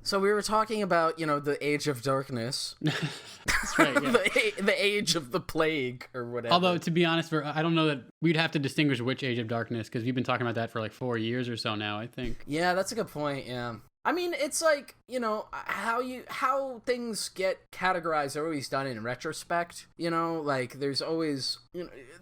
So we were talking about, the age of darkness. That's right, yeah. the age of the plague or whatever. Although, to be honest, I don't know that we'd have to distinguish which age of darkness, because we've been talking about that for like 4 years or so now, I think. Yeah, that's a good point, yeah. I mean, it's like, how things get categorized are always done in retrospect, like there's always,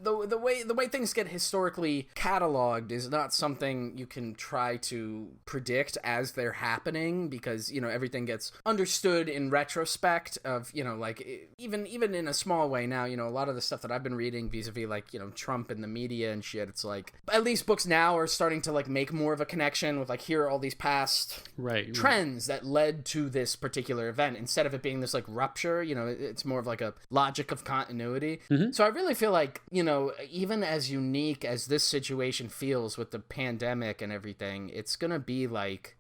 the way things get historically cataloged is not something you can try to predict as they're happening, because, everything gets understood in retrospect of, like even in a small way now, a lot of the stuff that I've been reading vis-a-vis like, Trump and the media and shit, it's like, at least books now are starting to like make more of a connection with like, here are all these past trends that led to this particular event, instead of it being this like rupture. It's more of like a logic of continuity. So I really feel like, even as unique as this situation feels with the pandemic and everything, it's gonna be like,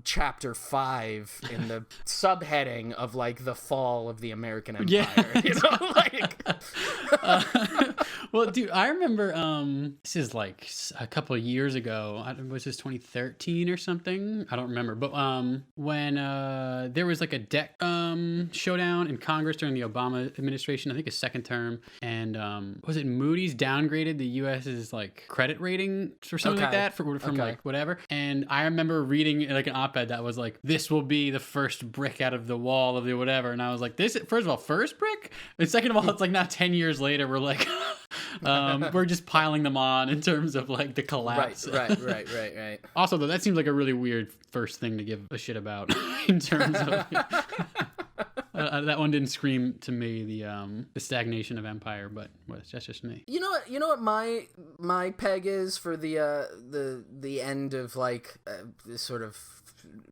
chapter 5 in the subheading of like the fall of the American Empire. Well, dude, I remember this is like a couple of years ago. Was this 2013 or something? I don't remember. But when there was like a debt showdown in Congress during the Obama administration, I think his second term, and was it Moody's downgraded the U.S.'s like credit rating or something like that from like whatever. And I remember reading like an op-ed that was like, this will be the first brick out of the wall of the whatever. And I was like, this, first of all, first brick? And second of all, it's like now 10 years later, we're like, we're just piling them on in terms of like the collapse. Right. Also, though, that seems like a really weird first thing to give a shit about in terms of that one didn't scream to me the stagnation of empire, but that's just me. You know what my peg is for the end of like this sort of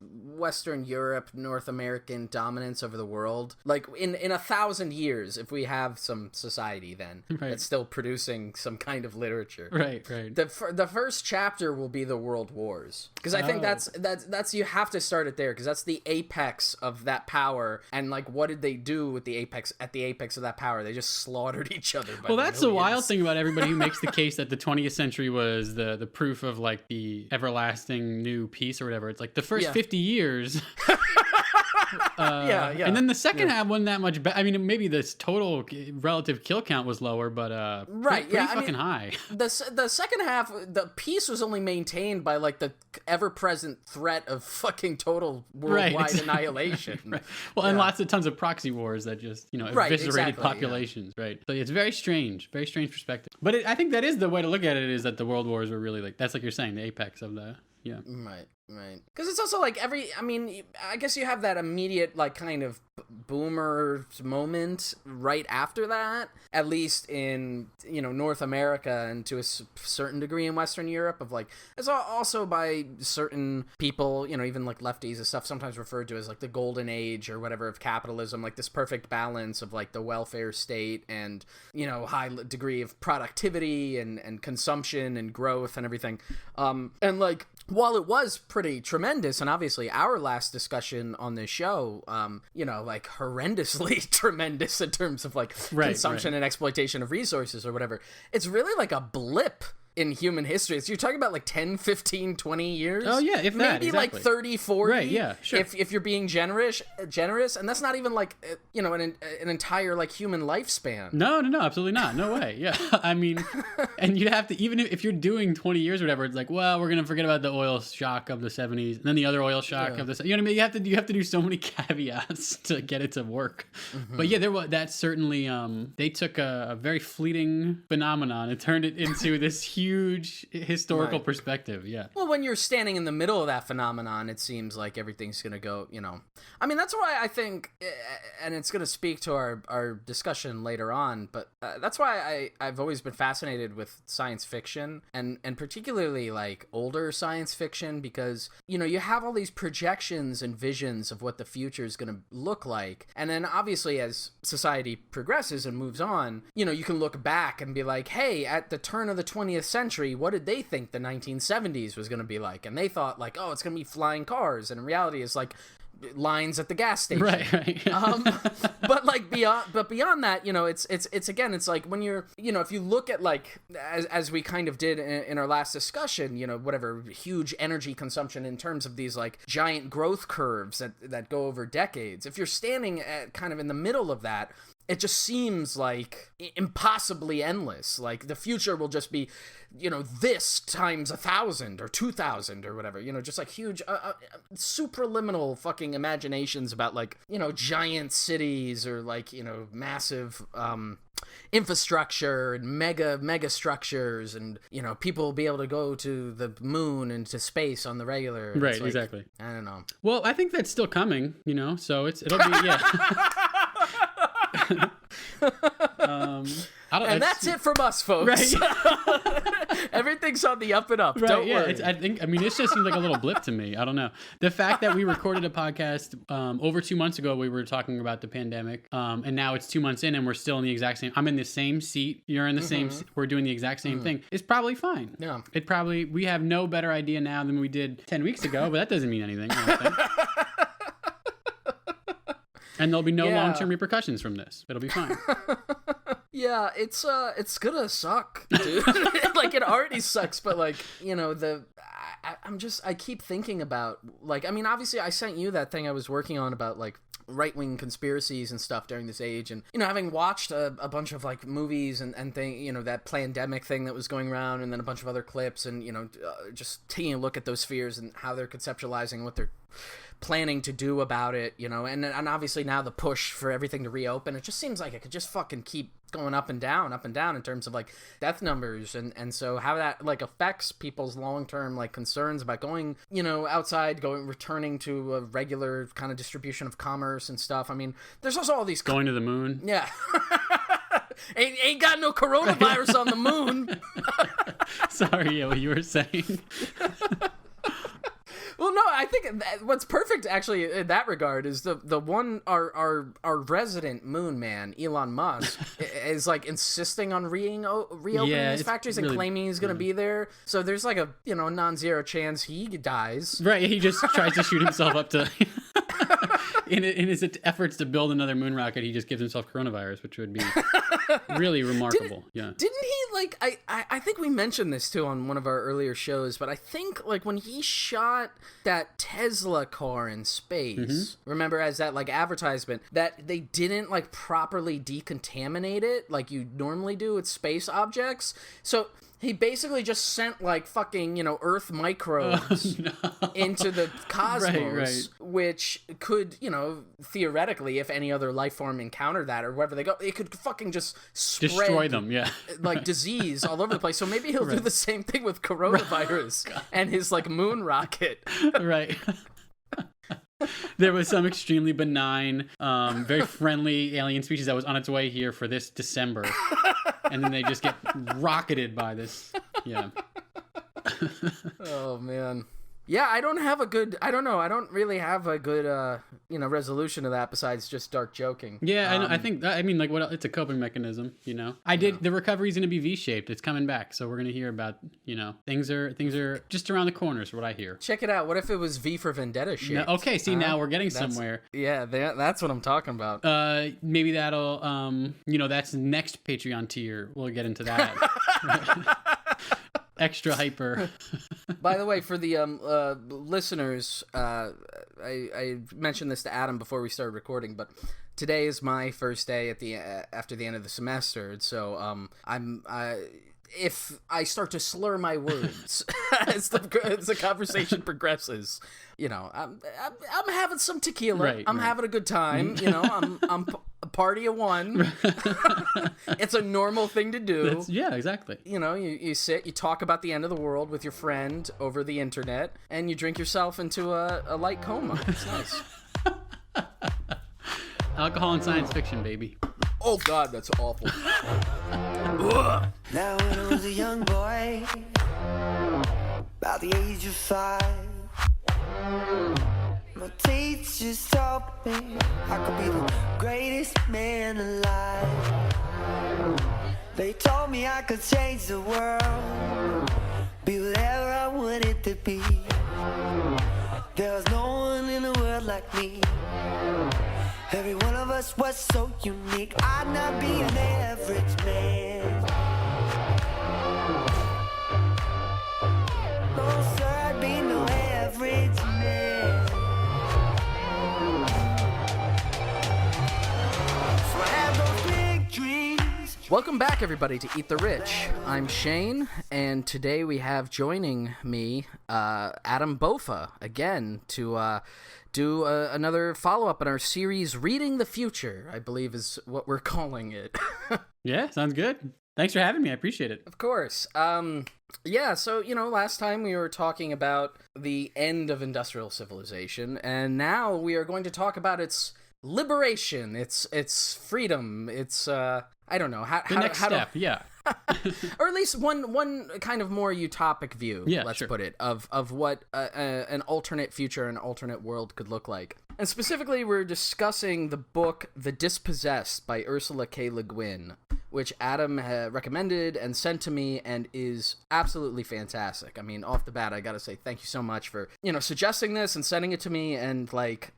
Western Europe, North American dominance over the world. Like in 1,000 years, if we have some society then that's still producing some kind of literature. Right. The first chapter will be the World Wars, because I think that's you have to start it there, because that's the apex of that power. And like, what did they do with the apex of that power? They just slaughtered each other. Well, that's the wild thing about everybody who makes the case that the 20th century was the proof of like the everlasting new peace or whatever. It's like the first 50 years. And then the second half wasn't that much better. I mean, maybe this total relative kill count was lower, but pretty fucking high. The second half, the peace was only maintained by like the ever-present threat of fucking total worldwide annihilation. Right. Well, and tons of proxy wars that just eviscerated populations. Yeah. Right. So it's very strange perspective. But I think that is the way to look at it, is that the world wars were really like, that's like you're saying, the apex of the Right. Because it's also like I guess you have that immediate like kind of boomer moment right after that, at least in, North America and to a certain degree in Western Europe, of like, it's also by certain people, even like lefties and stuff, sometimes referred to as like the golden age or whatever of capitalism, like this perfect balance of like the welfare state and, high degree of productivity and consumption and growth and everything. And like, while it was pretty tremendous, and obviously our last discussion on this show, like horrendously tremendous in terms of like consumption and exploitation of resources or whatever, it's really like a blip in human history. So you're talking about like 10, 15, 20 years. Oh yeah, if that, maybe exactly. Like 30, 40. Right, yeah, sure. If you're being generous, and that's not even like an entire like human lifespan. No, absolutely not. No way. Yeah, I mean, and you'd have to, even if you're doing 20 years or whatever, it's like, well, we're gonna forget about the oil shock of the 70s, and then the other oil shock of the, you know what I mean? You have to do so many caveats to get it to work. Mm-hmm. But yeah, that certainly they took a very fleeting phenomenon and turned it into this huge historical perspective. Yeah. Well, when you're standing in the middle of that phenomenon, it seems like everything's going to go, I mean, that's why I think, and it's going to speak to our discussion later on, but that's why I've always been fascinated with science fiction and particularly like older science fiction, because, you have all these projections and visions of what the future is going to look like. And then obviously as society progresses and moves on, you can look back and be like, hey, at the turn of the 20th century, what did they think the 1970s was going to be like? And they thought like, oh, it's going to be flying cars. And in reality, it's like lines at the gas station. Right. But like beyond that, you know, it's again, it's like when you're, you know, if you look at like as we kind of did in our last discussion, you know, whatever huge energy consumption in terms of these like giant growth curves that go over decades. If you're standing at kind of in the middle of that, it just seems like impossibly endless. Like the future will just be, you know, this times 1,000 or 2,000 or whatever, you know, just like huge, supraliminal fucking imaginations about like, you know, giant cities or like, you know, massive, infrastructure and mega structures, and you know, people will be able to go to the moon and to space on the regular. Right, like, exactly. I don't know. Well, I think that's still coming, you know, so it'll be, yeah. And that's it from us, folks. Right. Everything's on the up and up. Right, Don't worry. I mean, it just seems like a little blip to me. I don't know. The fact that we recorded a podcast over 2 months ago, we were talking about the pandemic, and now it's 2 months in, and we're still in the exact same. I'm in the same seat. You're in the same. We're doing the exact same thing. It's probably fine. Yeah. We have no better idea now than we did 10 weeks ago, but that doesn't mean anything. I don't think. And there'll be no long-term repercussions from this. It'll be fine. Yeah, it's gonna suck, dude. Like it already sucks, but like, you know, I keep thinking about, like, I mean, obviously I sent you that thing I was working on about like right-wing conspiracies and stuff during this age, and you know, having watched a bunch of like movies and thing, you know, that pandemic thing that was going around, and then a bunch of other clips, and you know, just taking a look at those fears and how they're conceptualizing what they're planning to do about it, you know, and obviously now the push for everything to reopen, it just seems like it could just fucking keep going up and down in terms of like death numbers, and so how that like affects people's long-term like concerns about going, you know, outside, returning to a regular kind of distribution of commerce and stuff. I mean, there's also all these going to the moon. Yeah. ain't got no coronavirus on the moon. Sorry, yeah, what you were saying. Well, no, I think what's perfect actually in that regard is the one our resident moon man, Elon Musk, is like insisting on reopening these factories and really, claiming he's going to be there. So there's like a, you know, non-zero chance he dies. Right, he just tries to shoot himself up to in his efforts to build another moon rocket, he just gives himself coronavirus, which would be really remarkable. Didn't he like I think we mentioned this too on one of our earlier shows, but I think like when he shot that Tesla car in space, remember, as that like advertisement, that they didn't like properly decontaminate it like you normally do with space objects. So he basically just sent like fucking, you know, Earth microbes into the cosmos, which could, you know, theoretically, if any other life form encountered that or wherever they go, it could fucking just spread, destroy them, like disease all over the place. So maybe he'll do the same thing with coronavirus and his like moon rocket. Right. There was some extremely benign, very friendly alien species that was on its way here for this December. And then they just get rocketed by this. Yeah. Oh, man. Yeah, I don't really have a good, you know, resolution to that besides just start joking. Yeah, I think, I mean, like, it's a coping mechanism, you know? The recovery's going to be V-shaped. It's coming back. So we're going to hear about, you know, things are just around the corner is what I hear. Check it out. What if it was V for Vendetta shaped? No, okay, see, now we're getting somewhere. Yeah, that's what I'm talking about. Maybe that'll, you know, that's next Patreon tier. We'll get into that. Extra hyper. By the way, for the listeners, I mentioned this to Adam before we started recording, but today is my first day at after the end of the semester, so if I start to slur my words as the conversation progresses, you know, I'm having some tequila. Right, I'm having a good time. You know, I'm a party of one. It's a normal thing to do. Yeah, exactly. You know, you sit, you talk about the end of the world with your friend over the internet, and you drink yourself into a light coma. It's nice. Alcohol and science fiction, baby. Oh, God, that's awful. Now when I was a young boy, about the age of 5, my teachers taught me I could be the greatest man alive. They told me I could change the world, be whatever I wanted to be. There's no one in the world like me. Every one of us was so unique. I'd not be an average man. No, sir, I'd be no average man. So I have those big dreams. Welcome back, everybody, to Eat the Rich. I'm Shane, and today we have joining me Adam Bofa again to do another follow-up in our series, Reading the Future, I believe is what we're calling it. Yeah, sounds good. Thanks for having me. I appreciate it. Of course. Yeah, so, last time we were talking about the end of industrial civilization, and now we are going to talk about its liberation, its freedom, its, I don't know. The next step, yeah. Or at least one kind of more utopic view, let's put it, of what an alternate future, an alternate world could look like. And specifically, we're discussing the book The Dispossessed by Ursula K. Guin, which Adam recommended and sent to me and is absolutely fantastic. I mean, off the bat, I gotta say thank you so much for, suggesting this and sending it to me. And,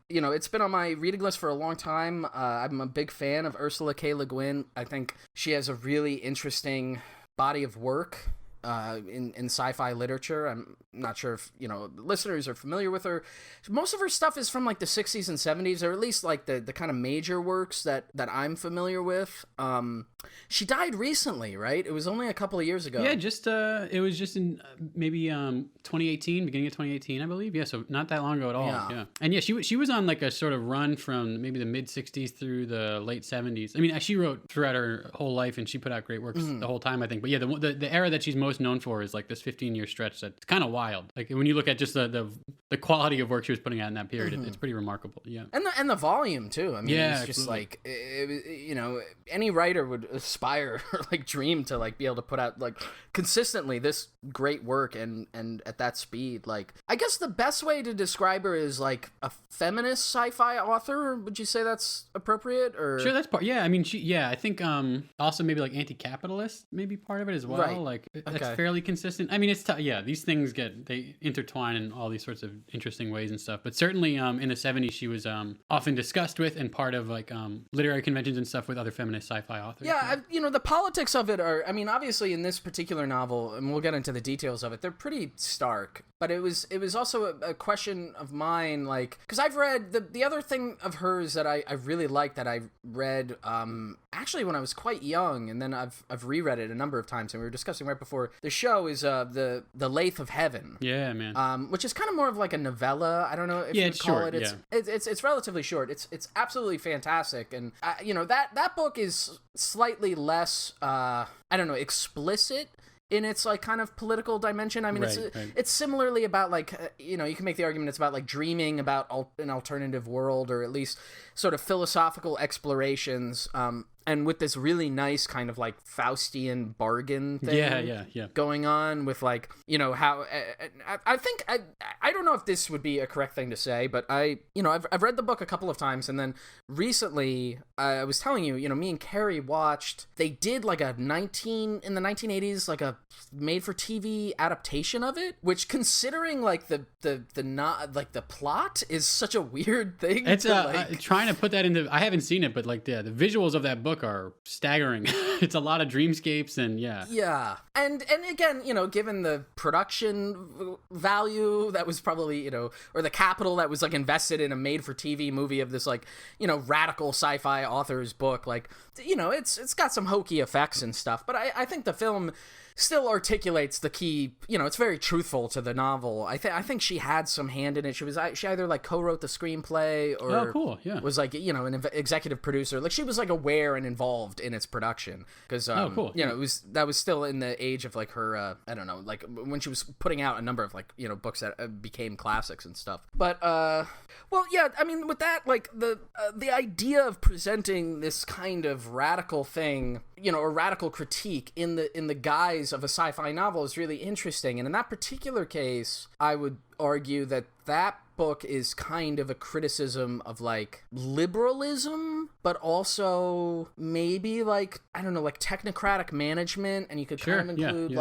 it's been on my reading list for a long time. I'm a big fan of Ursula K. Guin. I think she has a really interesting body of work in sci-fi literature. I'm not sure if listeners are familiar with her. Most of her stuff is from the 60s and 70s, or at least the kind of major works that I'm familiar with. She died recently, right? It was only a couple of years ago. Yeah, just it was just in maybe 2018, beginning of 2018, I believe. Yeah, so not that long ago at all. Yeah. And yeah, she was on a sort of run from maybe the mid 60s through the late 70s. I mean, she wrote throughout her whole life, and she put out great works the whole time, I think. But yeah, the era that she's most known for is this 15-year stretch that's kind of wild. When you look at just the quality of work she was putting out in that period, it's pretty remarkable. Yeah, and the volume too. I mean, yeah, it's just any writer would aspire or dream to be able to put out consistently this great work and at that speed. I guess the best way to describe her is a feminist sci-fi author. Would you say that's appropriate? Or sure, that's part. Yeah, I mean, I think also maybe anti-capitalist, maybe part of it as well. Right. That's fairly consistent. I mean, it's these things they intertwine in all these sorts of interesting ways and stuff. But certainly in the 70s, she was often discussed with and part of literary conventions and stuff with other feminist sci-fi authors. Yeah, the politics of it are, I mean, obviously in this particular novel, and we'll get into the details of it, they're pretty stark. But it was also a question of mine, because I've read the other thing of hers that I really liked, that I read actually when I was quite young, and then I've reread it a number of times, and we were discussing right before the show, is the Lathe of Heaven. Yeah, man. Which is kind of more of a novella. I don't know if you call it. It's relatively short. It's absolutely fantastic, and that book is slightly less explicit in its kind of political dimension. I mean, it's similarly about you can make the argument it's about dreaming about an alternative world, or at least sort of philosophical explorations, and with this really nice kind of Faustian bargain thing going on with how I think I don't know if this would be a correct thing to say, but I've read the book a couple of times, and then recently I was telling you, me and Carrie watched, they did in the 1980s a made for TV adaptation of it, which, considering the plot is such a weird thing. It's trying to put that into, I haven't seen it, but the visuals of that book are staggering. It's a lot of dreamscapes, and yeah, and again, given the production value that was probably or the capital that was invested in a made for TV movie of this radical sci-fi author's book, it's got some hokey effects and stuff, but I think the film still articulates the key, it's very truthful to the novel. I think she had some hand in it. She either co-wrote the screenplay, or was an executive producer. She was aware and involved in its production, because that was still in the age of her I don't know, when she was putting out a number of books that became classics and stuff. But well, yeah, I mean, with that, the idea of presenting this kind of radical thing, a radical critique in the guise of a sci-fi novel is really interesting. And in that particular case, I would argue that book is kind of a criticism of liberalism, but also maybe I don't know, technocratic management, and you could kind of include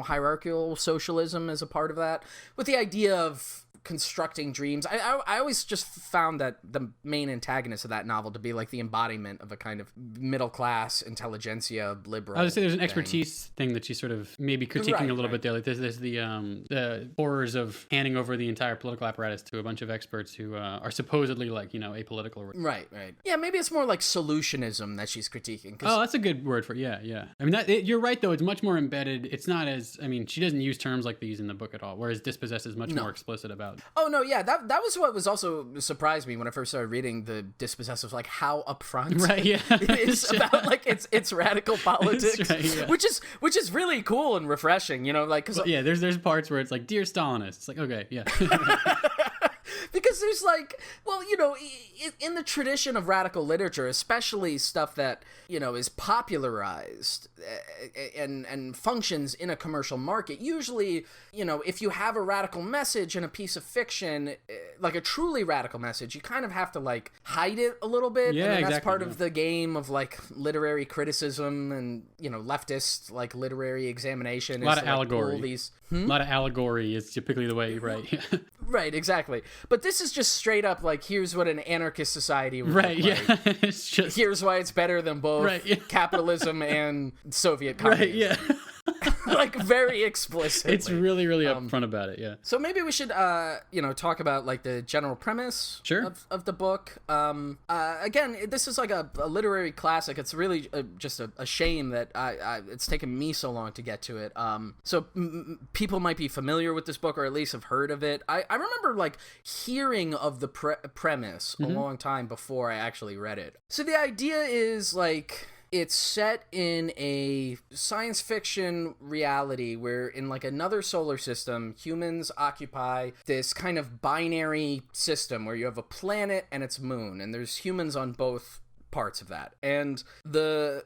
hierarchical socialism as a part of that, with the idea of constructing dreams. I always just found that the main antagonist of that novel to be like the embodiment of a kind of middle class intelligentsia liberal. I would say there's an expertise thing that she's sort of maybe critiquing a little bit there. Like there's the horrors of handing over the entire political apparatus to a bunch of experts who are supposedly like, apolitical. Right. Yeah, maybe it's more like solutionism that she's critiquing. Oh, that's a good word for it. Yeah. I mean, you're right though. It's much more embedded. It's not as, I mean, she doesn't use terms like these in the book at all, whereas Dispossessed is much more explicit about. Oh no, yeah, that was what was also surprised me when I first started reading the Dispossessed, was like how upfront it is about like its radical politics, right, yeah. which is really cool and refreshing, like because there's parts where it's like, dear Stalinists. It's like, okay, yeah. Because there's like, well, in the tradition of radical literature, especially stuff that, is popularized and functions in a commercial market, usually, if you have a radical message in a piece of fiction, like a truly radical message, you kind of have to like hide it a little bit. Yeah, and then exactly. That's part of the game of like literary criticism and, leftist like literary examination. A lot of allegory. A lot of allegory is typically the way you write. Right, exactly. But this is just straight up like, here's what an anarchist society would look like. Yeah. It's just... Here's why it's better than both capitalism and Soviet communism. Right, yeah. Like very explicitly. It's really, really upfront about it, yeah. So maybe we should, talk about like the general premise of the book. Again, this is like a literary classic. It's really just a shame that it's taken me so long to get to it. So people might be familiar with this book or at least have heard of it. I remember like hearing of the premise a long time before I actually read it. So the idea is like, it's set in a science fiction reality where in like another solar system, humans occupy this kind of binary system where you have a planet and its moon, and there's humans on both parts of that. And the,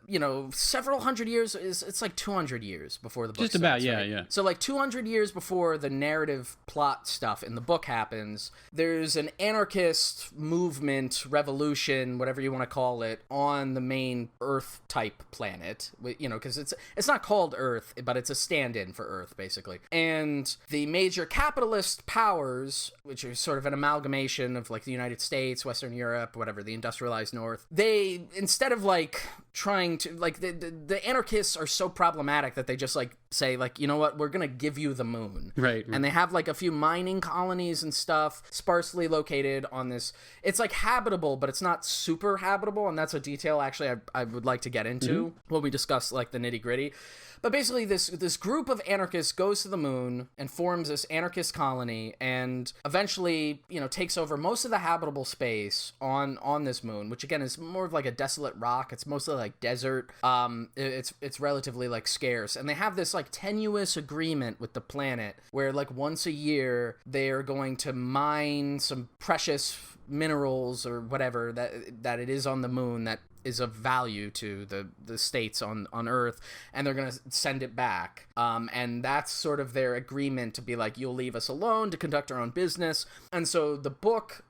several hundred years, it's like 200 years before the book just about, starts, right? Yeah. So like 200 years before the narrative plot stuff in the book happens, there's an anarchist movement, revolution, whatever you want to call it, on the main Earth type planet, because it's not called Earth, but it's a stand-in for Earth, basically. And the major capitalist powers, which are sort of an amalgamation of like the United States, Western Europe, whatever, the industrialized North, they, instead of like trying to, like, the anarchists are so problematic that they just like say like, you know what, we're gonna give you the moon, right. And they have like a few mining colonies and stuff sparsely located on this. It's like habitable, but it's not super habitable, and that's a detail actually I would like to get into when we discuss like the nitty gritty. But basically, this group of anarchists goes to the moon and forms this anarchist colony, and eventually, takes over most of the habitable space on this moon, which again is more of like a desolate rock. It's mostly like desert. It's relatively like scarce, and they have this like tenuous agreement with the planet where like once a year they are going to mine some precious minerals or whatever that it is on the moon that is of value to the states on Earth, and they're going to send it back. And that's sort of their agreement to be like, you'll leave us alone to conduct our own business. And so the book,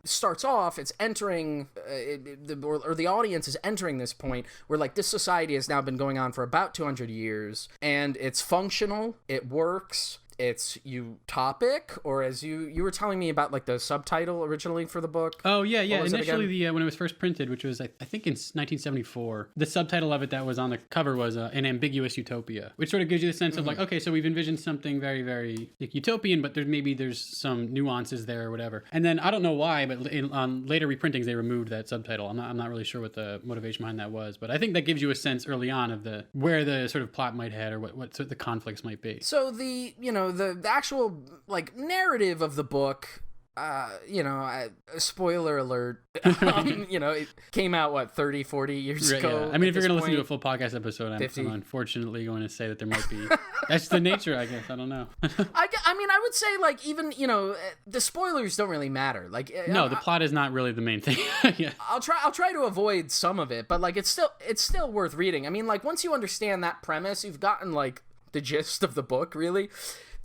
starts off, it's entering, the audience is entering this point where like this society has now been going on for about 200 years, and it's functional, it works. It's utopic, or as you were telling me about like the subtitle originally for the book. Oh yeah. Initially, when it was first printed, which was I think in 1974, the subtitle of it that was on the cover was an ambiguous utopia, which sort of gives you the sense of like, okay, so we've envisioned something very, very like utopian, but there's some nuances there or whatever. And then I don't know why, but on later reprintings they removed that subtitle. I'm not really sure what the motivation behind that was, but I think that gives you a sense early on of where the sort of plot might head or what sort of the conflicts might be. So the actual like narrative of the book, spoiler alert, it came out 30, 40 years ago. Yeah. I mean, if you're going to listen to a full podcast episode, I'm unfortunately going to say that there might be, that's the nature, I guess. I don't know. I would say like, even, the spoilers don't really matter. Like, no, the plot is not really the main thing. Yeah. I'll try to avoid some of it, but like, it's still worth reading. I mean, like once you understand that premise, you've gotten like the gist of the book, really.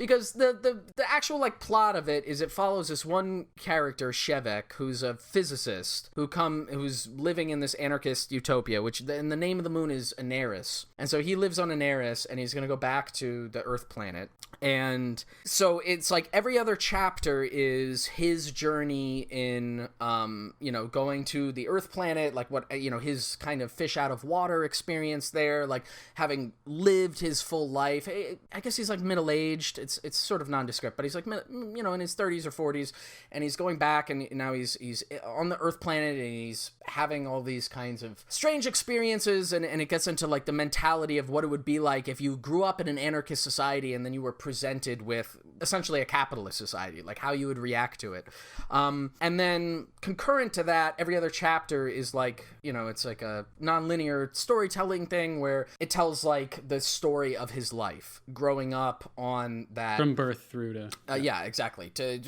because the actual like plot of it is it follows this one character, Shevek, who's a physicist who's living in this anarchist utopia, which and the name of the moon is Anaris, and so he lives on Anaris, and he's going to go back to the Earth planet. And so it's like every other chapter is his journey in going to the Earth planet, like what his kind of fish out of water experience there, like having lived his full life. I guess he's like middle-aged. It's sort of nondescript, but he's like in his 30s or 40s, and he's going back, and now he's on the Earth planet, and he's having all these kinds of strange experiences, and it gets into like the mentality of what it would be like if you grew up in an anarchist society and then you were presented with essentially a capitalist society, like how you would react to it. And then concurrent to that, every other chapter is like, it's like a non-linear storytelling thing where it tells like the story of his life growing up on that, from birth through to yeah, exactly, to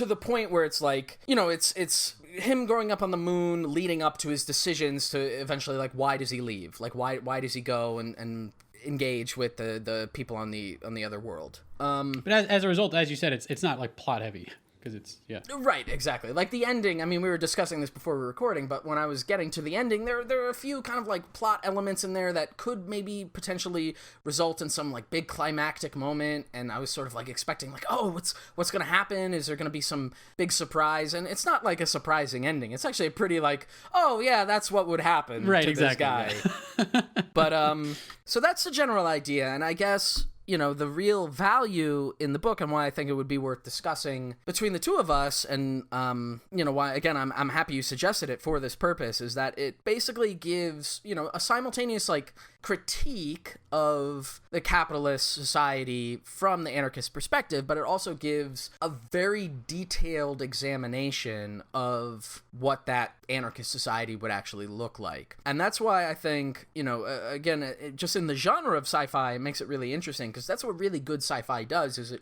the point where it's like, it's him growing up on the moon leading up to his decisions to eventually, like, why does he leave, like why does he go and engage with the people on the other world. But as a result, as you said, it's not like plot heavy. Because it's, yeah. Right, exactly. Like the ending, I mean, we were discussing this before we were recording, but when I was getting to the ending, there are a few kind of like plot elements in there that could maybe potentially result in some like big climactic moment, and I was sort of like expecting like, oh, what's going to happen? Is there going to be some big surprise? And it's not like a surprising ending. It's actually a pretty like, oh yeah, that's what would happen right, to exactly, this guy. Yeah. But, so that's the general idea, and I guess the real value in the book and why I think it would be worth discussing between the two of us, and why, again, I'm happy you suggested it for this purpose, is that it basically gives a simultaneous like critique of the capitalist society from the anarchist perspective, but it also gives a very detailed examination of what that anarchist society would actually look like. And that's why I think, again, just in the genre of sci-fi, it makes it really interesting, because that's what really good sci-fi does, is it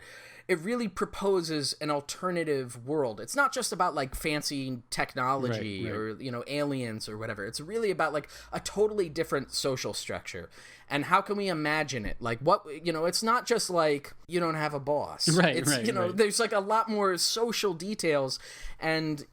really proposes an alternative world. It's not just about like fancy technology right. or aliens or whatever. It's really about like a totally different social structure. And how can we imagine it? Like what, it's not just like you don't have a boss. Right, it's, right. There's like a lot more social details. And,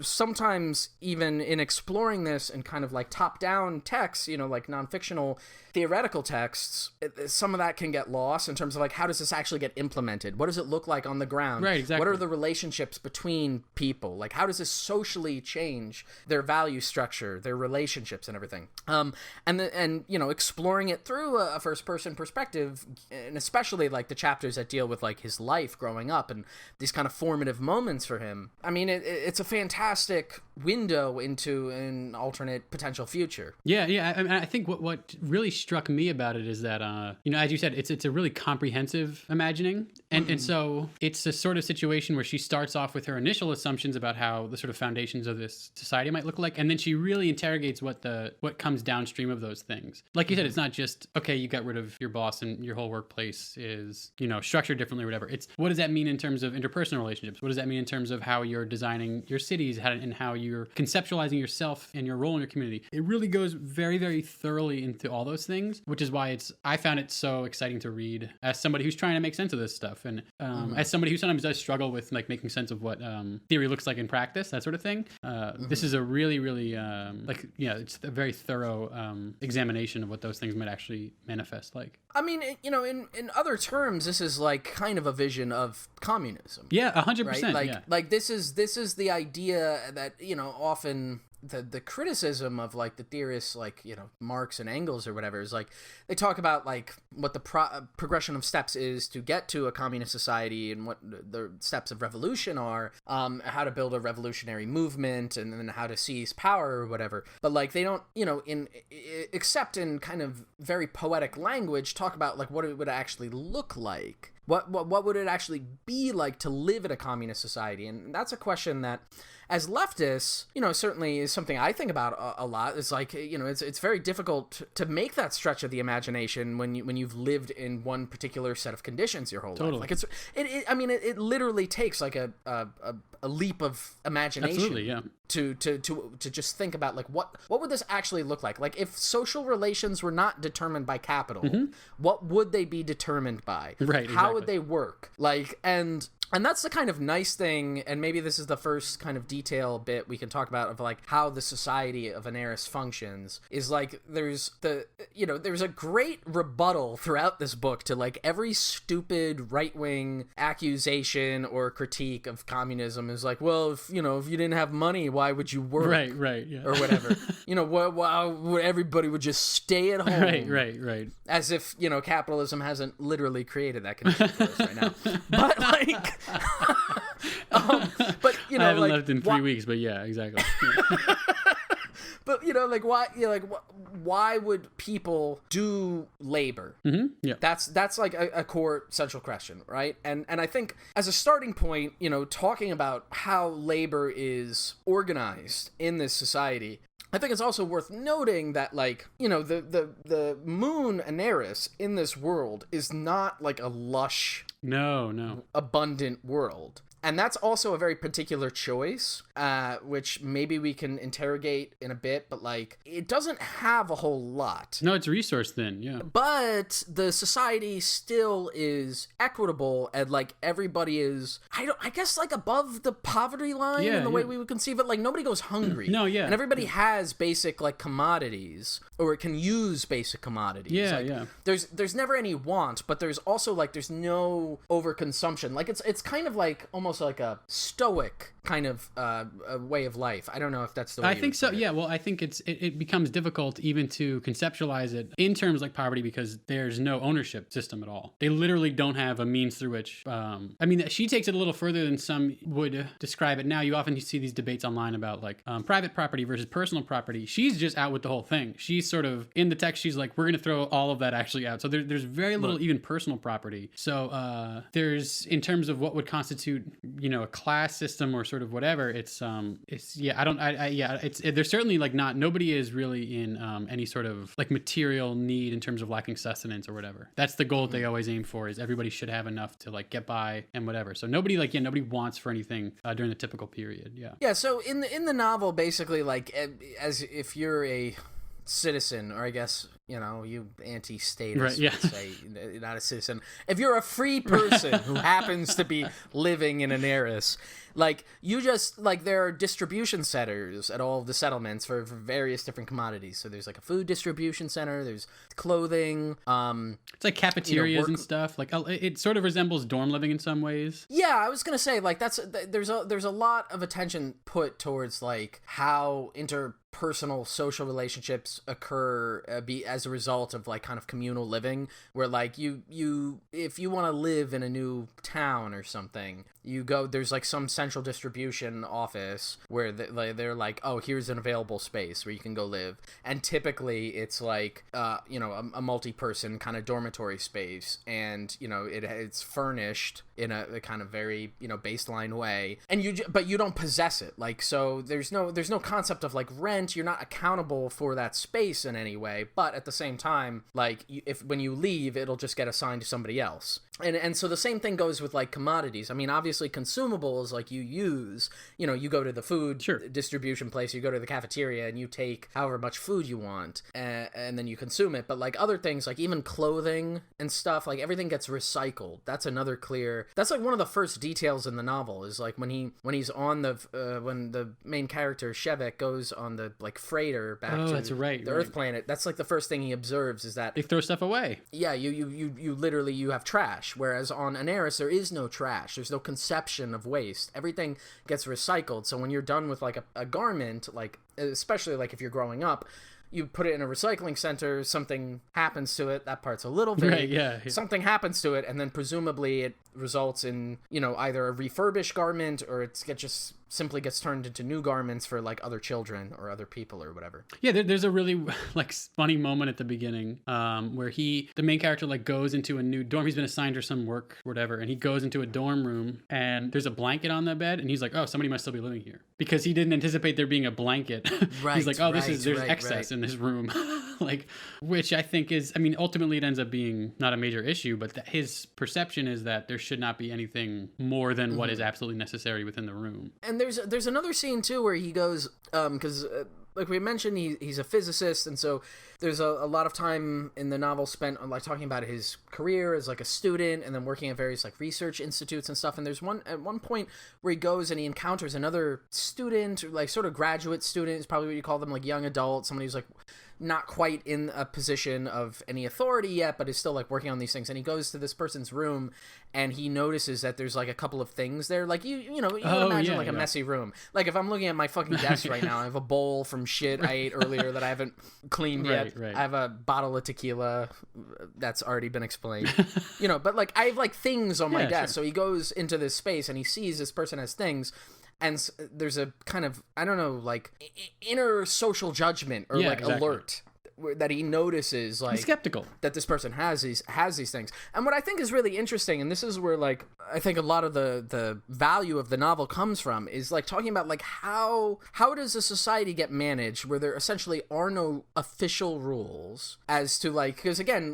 sometimes even in exploring this and kind of like top-down texts, like non-fictional theoretical texts, some of that can get lost in terms of like, how does this actually get implemented? What does it look like on the ground? Right, exactly. What are the relationships between people? Like, how does this socially change their value structure, their relationships and everything? And exploring it through a first-person perspective, and especially like the chapters that deal with like his life growing up and these kind of formative moments for him. I mean, it's a fantastic window into an alternate potential future. Yeah. I mean, I think what really struck me about it is that, as you said, it's a really comprehensive imagining. And so it's a sort of situation where she starts off with her initial assumptions about how the sort of foundations of this society might look like. And then she really interrogates what comes downstream of those things. Like you said, it's not just, okay, you got rid of your boss and your whole workplace is, structured differently or whatever. It's what does that mean in terms of interpersonal relationships? What does that mean in terms of how you're designing your cities and how you're conceptualizing yourself and your role in your community? It really goes very, very thoroughly into all those things, which is why I found it so exciting to read as somebody who's trying to make sense of this stuff. And as somebody who sometimes does struggle with like making sense of what theory looks like in practice, that sort of thing. This is a really, really it's a very thorough examination of what those things might actually manifest like. I mean, in other terms, this is like kind of a vision of communism. Yeah, 100%. Right? Like this is the idea that often the criticism of like the theorists like Marx and Engels or whatever is like they talk about like what the progression of steps is to get to a communist society and what the steps of revolution are, how to build a revolutionary movement and then how to seize power or whatever. But like they don't except in kind of very poetic language talk about like what it would actually look like. What would it actually be like to live in a communist society? And that's a question that, as leftists, certainly is something I think about a lot. It's like, it's very difficult to make that stretch of the imagination when you've lived in one particular set of conditions your whole life. Like it literally takes like a a leap of imagination. Absolutely, yeah. To just think about like what would this actually look like? Like if social relations were not determined by capital, what would they be determined by? Right. How would they work? Like and that's the kind of nice thing, and maybe this is the first kind of detail bit we can talk about of like how the society of Anarchists functions, is like there's a great rebuttal throughout this book to like every stupid right-wing accusation or critique of communism is like, well, if you didn't have money, why would you work? Right, yeah. Or whatever. Why everybody would just stay at home. Right. As if, capitalism hasn't literally created that condition for us right now. But like but I haven't left in 3 weeks, but yeah, exactly. But why would people do labor? Yeah, that's like a core central question, right? And I think as a starting point, talking about how labor is organized in this society, I think it's also worth noting that, like, the moon Anaris in this world is not like a lush, no, abundant world. And that's also a very particular choice, which maybe we can interrogate in a bit, but like it doesn't have a whole lot. No, it's resource thin, yeah. But the society still is equitable, and like everybody is, I guess like above the poverty line in the way we would conceive it. Like nobody goes hungry. No, yeah. And everybody has basic like commodities, or it can use basic commodities. Yeah, like, yeah. There's never any want, but there's also like there's no overconsumption. Like it's kind of like almost like a stoic kind of a way of life. I don't know if that's the way I think so. Yeah. Well, I think it becomes difficult even to conceptualize it in terms like poverty, because there's no ownership system at all. They literally don't have a means through which, she takes it a little further than some would describe it. Now you often see these debates online about like private property versus personal property. She's just out with the whole thing. She's sort of in the text. She's like, we're going to throw all of that actually out. So there's very little even personal property. So there's, in terms of what would constitute, a class system or sort of whatever, there's certainly like nobody is really in any sort of like material need in terms of lacking sustenance or whatever. That's the goal that they always aim for, is everybody should have enough to like get by and whatever. So nobody wants for anything during the typical period. Yeah. So in the novel, basically, like as if you're a citizen, or I guess you anti-statist, right, yeah. would say, not a citizen. If you're a free person who happens to be living in Anaris, like you just like there are distribution centers at all of the settlements for various different commodities. So there's like a food distribution center, there's clothing, it's like cafeterias and stuff. Like it sort of resembles dorm living in some ways. Yeah, I was gonna say like there's a lot of attention put towards like how interpersonal social relationships occur as a result of like kind of communal living, where like you if you want to live in a new town or something, there's like some central distribution office where they're like, oh, here's an available space where you can go live, and typically it's like a multi-person kind of dormitory space, and it's furnished in a kind of very baseline way, and but you don't possess it, like, so there's no concept of like rent. You're not accountable for that space in any way, but at the same time, like when you leave, it'll just get assigned to somebody else. And so the same thing goes with like commodities. I mean, obviously consumables, like you use, you go to the food distribution place, you go to the cafeteria, and you take however much food you want, and then you consume it. But like other things, like even clothing and stuff, like everything gets recycled. That's like one of the first details in the novel, is like when he's on when the main character Shevek goes on the like freighter back to the Earth planet. That's like the first thing he observes, is that they throw stuff away. Yeah, you literally have trash. Whereas on Anaris, there is no trash. There's no conception of waste. Everything gets recycled. So when you're done with like a garment, like especially like if you're growing up, you put it in a recycling center, something happens to it. That part's a little vague. Right, yeah. Something happens to it, and then presumably it results in, either a refurbished garment, or it just simply gets turned into new garments for like other children or other people or whatever. Yeah, there's a really like funny moment at the beginning where the main character like goes into a new dorm. He's been assigned for some work, whatever, and he goes into a dorm room, and there's a blanket on the bed, and he's like, oh, somebody must still be living here, because he didn't anticipate there being a blanket. Right. He's like, oh, there's excess in this room. Like, which I think is, I mean, ultimately it ends up being not a major issue, but his perception is that there should not be anything more than what is absolutely necessary within the room. And there's another scene too where he goes, because like we mentioned, he's a physicist, and so there's a lot of time in the novel spent on like talking about his career as like a student and then working at various like research institutes and stuff. And there's at one point where he goes and he encounters another student, like sort of graduate student is probably what you call them, like young adult, somebody who's like not quite in a position of any authority yet, but is still like working on these things. And he goes to this person's room and he notices that there's like a couple of things there. Like you would imagine a messy room. Like if I'm looking at my fucking desk right now, I have a bowl from shit I ate earlier that I haven't cleaned yet. Right. I have a bottle of tequila that's already been explained. But like I have like things on my desk. Sure. So he goes into this space and he sees this person has things. And there's a kind of, I don't know, like inner social judgment or alert that he notices, like, he's skeptical that this person has these things. And what I think is really interesting, and this is where like I think a lot of the value of the novel comes from, is like talking about like how does a society get managed where there essentially are no official rules as to like, because again,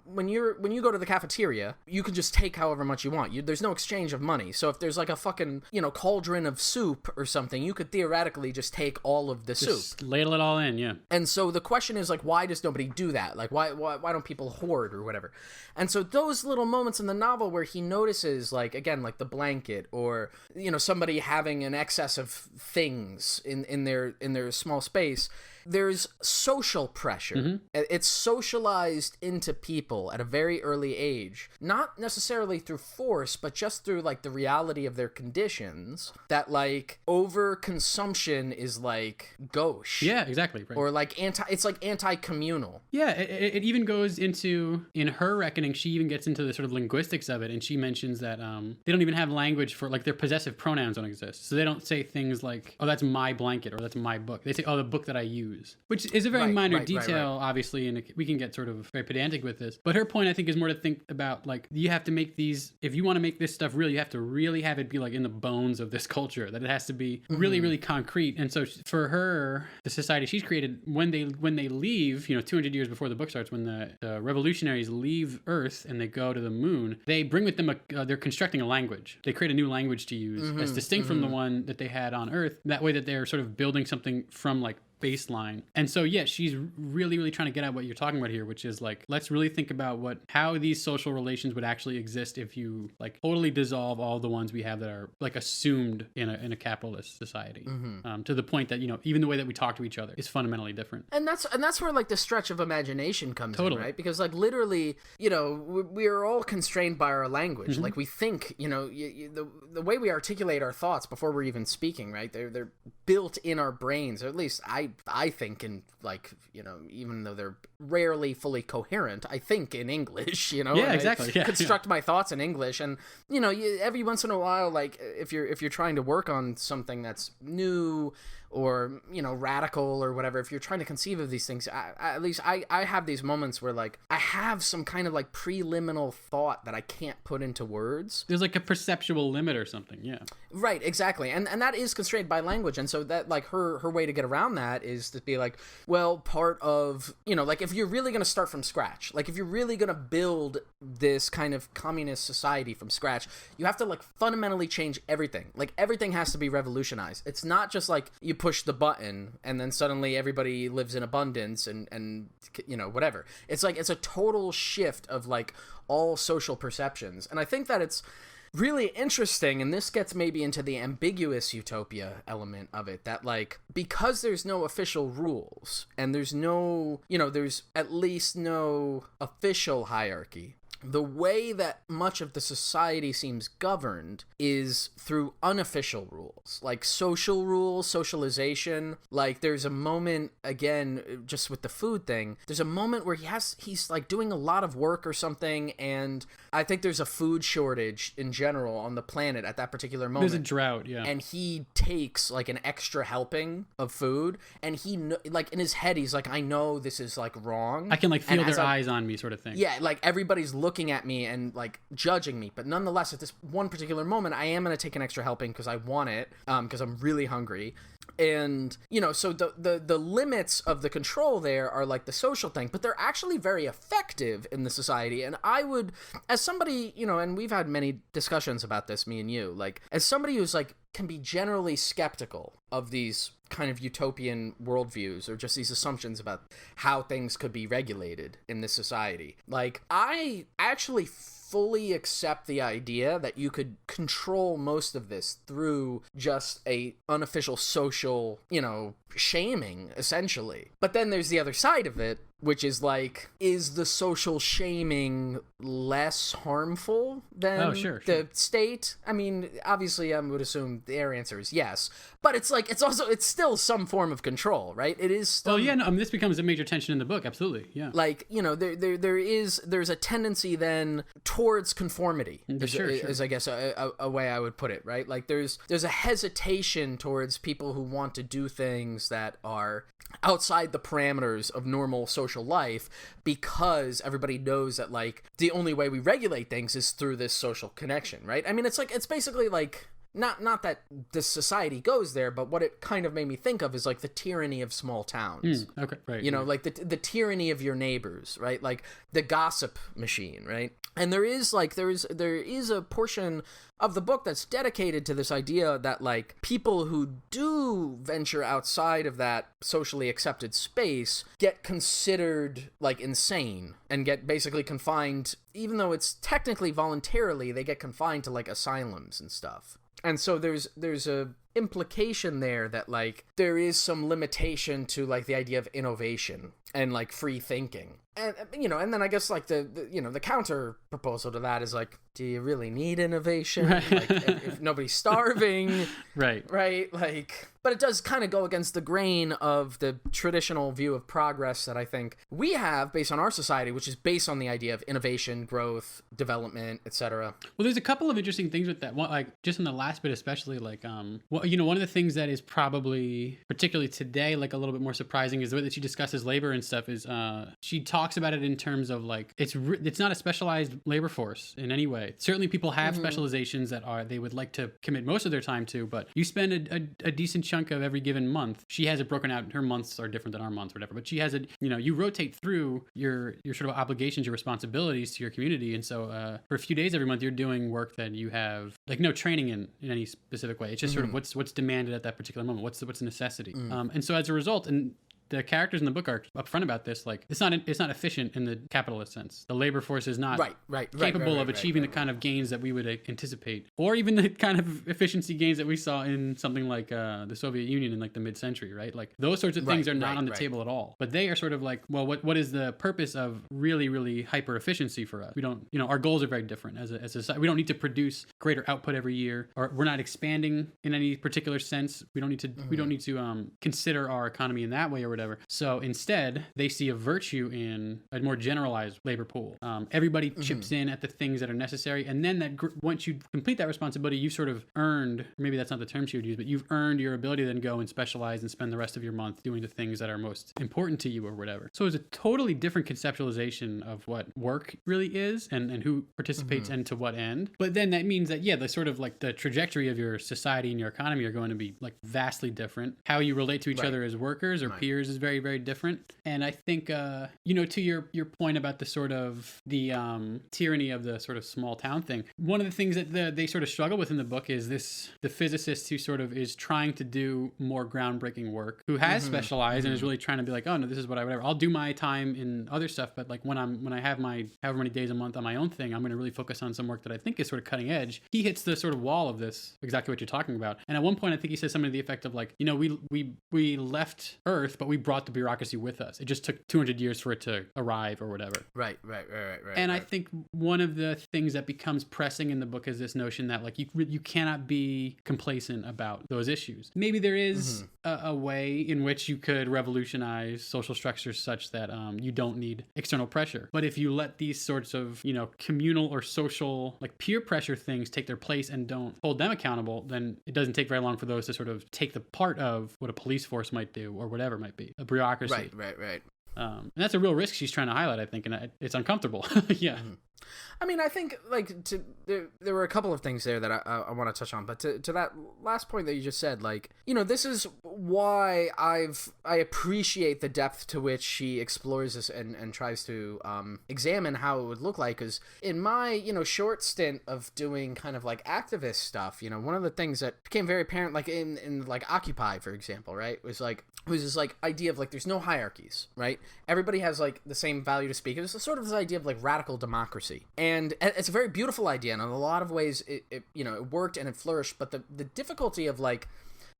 when you go to the cafeteria, you can just take however much you want. There's no exchange of money. So if there's like a fucking cauldron of soup or something, you could theoretically just take all of the soup, ladle it all in. Yeah. And so the question is like, why does nobody do that? Like why don't people hoard or whatever? And so those little moments in the novel where he notices like, again, like the blanket or somebody having an excess of things in their small space, there's social pressure. Mm-hmm. It's socialized into people at a very early age, not necessarily through force, but just through like the reality of their conditions, that like overconsumption is like gauche. Yeah, exactly. Right. Or like it's like anti-communal. Yeah, it even goes into, in her reckoning, she even gets into the sort of linguistics of it, and she mentions that they don't even have language for, like, their possessive pronouns don't exist. So they don't say things like, oh, that's my blanket, or that's my book. They say, oh, the book that I use, which is a very minor detail, obviously, and we can get sort of very pedantic with this. But her point, I think, is more to think about, like, you have to make these, if you want to make this stuff real, you have to really have it be, like, in the bones of this culture, that it has to be really, really concrete. And so for her, the society she's created, when they leave, 200 years before the book starts, when the revolutionaries leave Earth and they go to the moon, they bring with them they're constructing a language. They create a new language to use as distinct from the one that they had on Earth. That way that they're sort of building something from like baseline. And so, yeah, she's really, really trying to get at what you're talking about here, which is like, let's really think about how these social relations would actually exist if you like totally dissolve all the ones we have that are like assumed in a capitalist society, to the point that, even the way that we talk to each other is fundamentally different. And that's where like the stretch of imagination comes in, right? Because like literally, we are all constrained by our language. Like we think, the way we articulate our thoughts before we're even speaking, right? They're built in our brains, or at least I think in like, even though they're rarely fully coherent, I think in English, Yeah, exactly. I construct my thoughts in English. And, every once in a while, like if you're trying to work on something that's new or, radical or whatever, if you're trying to conceive of these things, at least I have these moments where like I have some kind of like preliminal thought that I can't put into words. There's like a perceptual limit or something. Yeah. Right. Exactly. And that is constrained by language. And so that like her way to get around that is to be like, well, part of, like if you're really going to start from scratch, like if you're really going to build this kind of communist society from scratch, you have to like fundamentally change everything. Like everything has to be revolutionized. It's not just like you push the button and then suddenly everybody lives in abundance and whatever. It's like it's a total shift of like all social perceptions. And I think that it's really interesting, and this gets maybe into the ambiguous utopia element of it, that like because there's no official rules and there's no, there's at least no official hierarchy, the way that much of the society seems governed is through unofficial rules, like social rules, socialization. Like there's a moment, again, just with the food thing, there's a moment where he's like doing a lot of work or something, and I think there's a food shortage in general on the planet at that particular moment. There's a drought, yeah. And he takes like an extra helping of food, and he like in his head he's like, I know this is like wrong. I can like feel their eyes on me, sort of thing. Yeah, like everybody's looking at me and like judging me, but nonetheless at this one particular moment I am going to take an extra helping because I want it, because I'm really hungry. And, you know, so the limits of the control there are like the social thing, but they're actually very effective in the society. And I would, as somebody, you know, and we've had many discussions about this, me and you, like, as somebody who's like, can be generally skeptical of these kind of utopian worldviews or just these assumptions about how things could be regulated in this society. Like, I actually fully accept the idea that you could control most of this through just a unofficial social, you know, shaming, essentially. But then there's the other side of it, which is like, is the social shaming less harmful than the state? I mean, obviously, I would assume their answer is yes, but it's like, it's still some form of control, right? It is still... Oh, yeah, no, I mean, this becomes a major tension in the book, absolutely, yeah. Like, you know, there's a tendency then towards conformity, is I guess a way I would put it, right? Like, there's a hesitation towards people who want to do things that are outside the parameters of normal social life, because everybody knows that, like, the only way we regulate things is through this social connection, right? I mean, it's like, it's basically like, not that this society goes there, but what it kind of made me think of is like the tyranny of small towns. Okay, right. You know, like the tyranny of your neighbors, right? Like the gossip machine, right? And there is a portion of the book that's dedicated to this idea that, like, people who do venture outside of that socially accepted space get considered, like, insane and get basically confined, even though it's technically voluntarily, they get confined to, like, asylums and stuff. And so there's a implication there that, like, there is some limitation to, like, the idea of innovation and, like, free thinking. And, you know, and then I guess, like, the counter proposal to that is, like, do you really need innovation? Right. Like, if nobody's starving. Right. Right? Like, but it does kind of go against the grain of the traditional view of progress that I think we have based on our society, which is based on the idea of innovation, growth, development, etc. Well, there's a couple of interesting things with that. One, like, just in the last bit, especially, like, well, you know, one of the things that is probably, particularly today, like, a little bit more surprising is the way that she discusses labor and stuff is, she talks about it in terms of, like, it's not a specialized labor force in any way. Certainly people have specializations that they would like to commit most of their time to, but you spend a decent chunk of every given month. She has it broken out. Her months are different than our months or whatever, but she has it, you know, you rotate through your sort of obligations, your responsibilities to your community. And so for a few days every month, you're doing work that you have, like, no training in any specific way. It's just sort of what's demanded at that particular moment. What's a necessity. And so as a result, and the characters in the book are upfront about this. Like, it's not efficient in the capitalist sense. The labor force is not capable of achieving the kind of gains that we would anticipate, or even the kind of efficiency gains that we saw in something like the Soviet Union in, like, the mid-century, right? Like, those sorts of things are not on the table at all. But they are sort of like, well, what is the purpose of really, really hyper efficiency for us? We don't, you know, our goals are very different as a society. We don't need to produce greater output every year, or we're not expanding in any particular sense. We don't need to consider our economy in that way or whatever. So instead, they see a virtue in a more generalized labor pool. Everybody chips in at the things that are necessary, and then once you complete that responsibility, you've sort of earned, maybe that's not the term she would use, but you've earned your ability to then go and specialize and spend the rest of your month doing the things that are most important to you or whatever. So it's a totally different conceptualization of what work really is and who participates and to what end. But then that means that, yeah, the sort of, like, the trajectory of your society and your economy are going to be, like, vastly different. How you relate to each other as workers or peers is very, very different. And I think, you know, to your point about the sort of the tyranny of the sort of small town thing, one of the things that they sort of struggle with in the book is the physicist who sort of is trying to do more groundbreaking work, who has specialized and is really trying to be like, oh no, this is what I'll do my time in other stuff, but, like, when I have my however many days a month on my own thing, I'm going to really focus on some work that I think is sort of cutting edge. He hits the sort of wall of this, exactly what you're talking about. And at one point, I think he says something to the effect of, like, you know, we left Earth, but we brought the bureaucracy with us. It just took 200 years for it to arrive or whatever. Right. And I think one of the things that becomes pressing in the book is this notion that, like, you cannot be complacent about those issues. Maybe there is a way in which you could revolutionize social structures such that you don't need external pressure. But if you let these sorts of, you know, communal or social, like, peer pressure things take their place and don't hold them accountable, then it doesn't take very long for those to sort of take the part of what a police force might do or whatever it might be, a bureaucracy. Right. And that's a real risk she's trying to highlight, I think, and it's uncomfortable. Yeah. I mean, I think there were a couple of things there that I want to touch on, but to that last point that you just said, like, this is why I appreciate the depth to which she explores this and tries to examine how it would look like. Because in my short stint of doing kind of like activist stuff, one of the things that became very apparent, like in like Occupy, for example, right, was this like idea of like there's no hierarchies, right? Everybody has like the same value to speak. It was sort of this idea of like radical democracy, and it's a very beautiful idea, and in a lot of ways it worked and it flourished. But the difficulty of like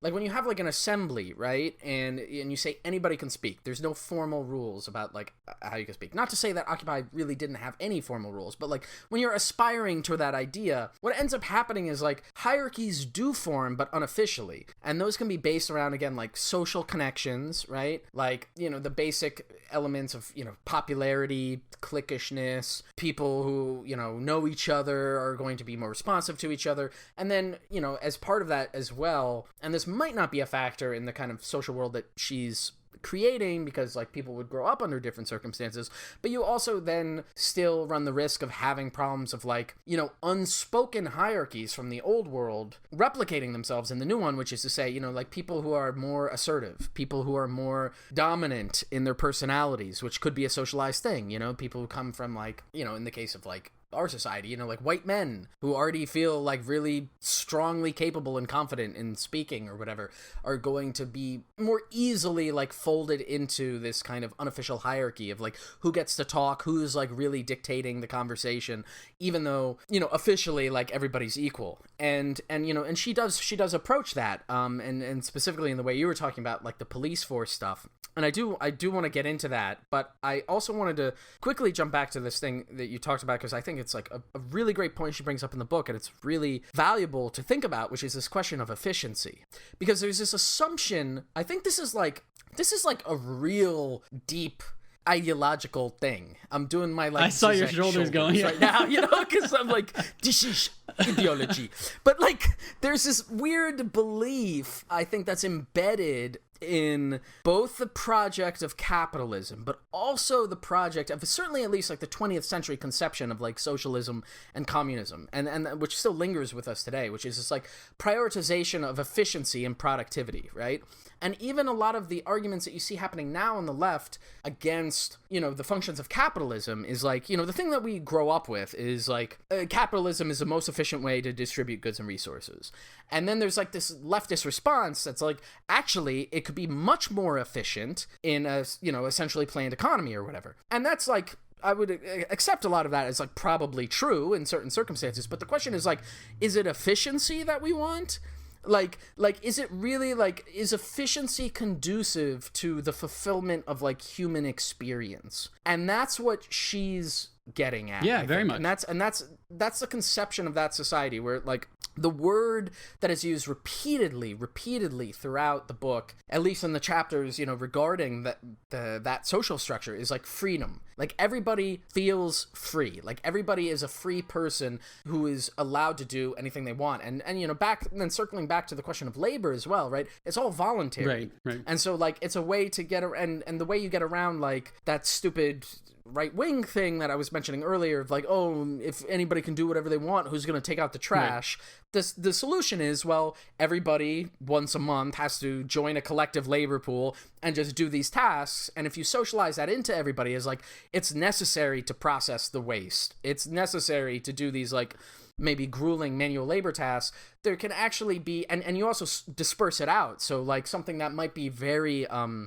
when you have like an assembly, right, and you say anybody can speak, there's no formal rules about like how you can speak. Not to say that Occupy really didn't have any formal rules, but like when you're aspiring to that idea, what ends up happening is like hierarchies do form, but unofficially, and those can be based around, again, like social connections, right, like the basic elements of popularity, cliquishness, people who know each other are going to be more responsive to each other, and then as part of that as well, and this might not be a factor in the kind of social world that she's creating, because like people would grow up under different circumstances, but you also then still run the risk of having problems of like unspoken hierarchies from the old world replicating themselves in the new one, which is to say like people who are more assertive, people who are more dominant in their personalities, which could be a socialized thing, people who come from like in the case of like our society, like white men who already feel like really strongly capable and confident in speaking or whatever, are going to be more easily like folded into this kind of unofficial hierarchy of like who gets to talk, who's like really dictating the conversation, even though officially like everybody's equal. And she does approach that and specifically in the way you were talking about like the police force stuff. And I do want to get into that, but I also wanted to quickly jump back to this thing that you talked about, because I think it's like a really great point she brings up in the book, and it's really valuable to think about, which is this question of efficiency. Because there's this assumption, I think this is like a real deep ideological thing. I'm doing my like I saw your shoulders going right now, because I'm like, this is ideology. But like there's this weird belief, I think, that's embedded in both the project of capitalism, but also the project of certainly at least like the 20th century conception of like socialism and communism, and which still lingers with us today, which is this like prioritization of efficiency and productivity, right? And even a lot of the arguments that you see happening now on the left against, the functions of capitalism is like, the thing that we grow up with is like capitalism is the most efficient way to distribute goods and resources. And then there's like this leftist response that's like, actually, it could be much more efficient in a, essentially planned economy or whatever. And that's like, I would accept a lot of that as like probably true in certain circumstances. But the question is like, is it efficiency that we want? Like, is it really like, is efficiency conducive to the fulfillment of like human experience? And that's what she's getting at. Yeah, very much. And that's the conception of that society where like the word that is used repeatedly throughout the book, at least in the chapters, regarding that social structure, is like freedom. Like everybody feels free. Like everybody is a free person who is allowed to do anything they want. And circling back to the question of labor as well, right? It's all voluntary. Right. And so like it's a way to get and the way you get around like that stupid right-wing thing that I was mentioning earlier of like, oh, if anybody can do whatever they want, who's going to take out the trash? Right. The solution is, well, everybody once a month has to join a collective labor pool and just do these tasks. And if you socialize that into everybody, is like, it's necessary to process the waste. It's necessary to do these like maybe grueling manual labor tasks. There can actually be, and you also disperse it out. So like something that might be very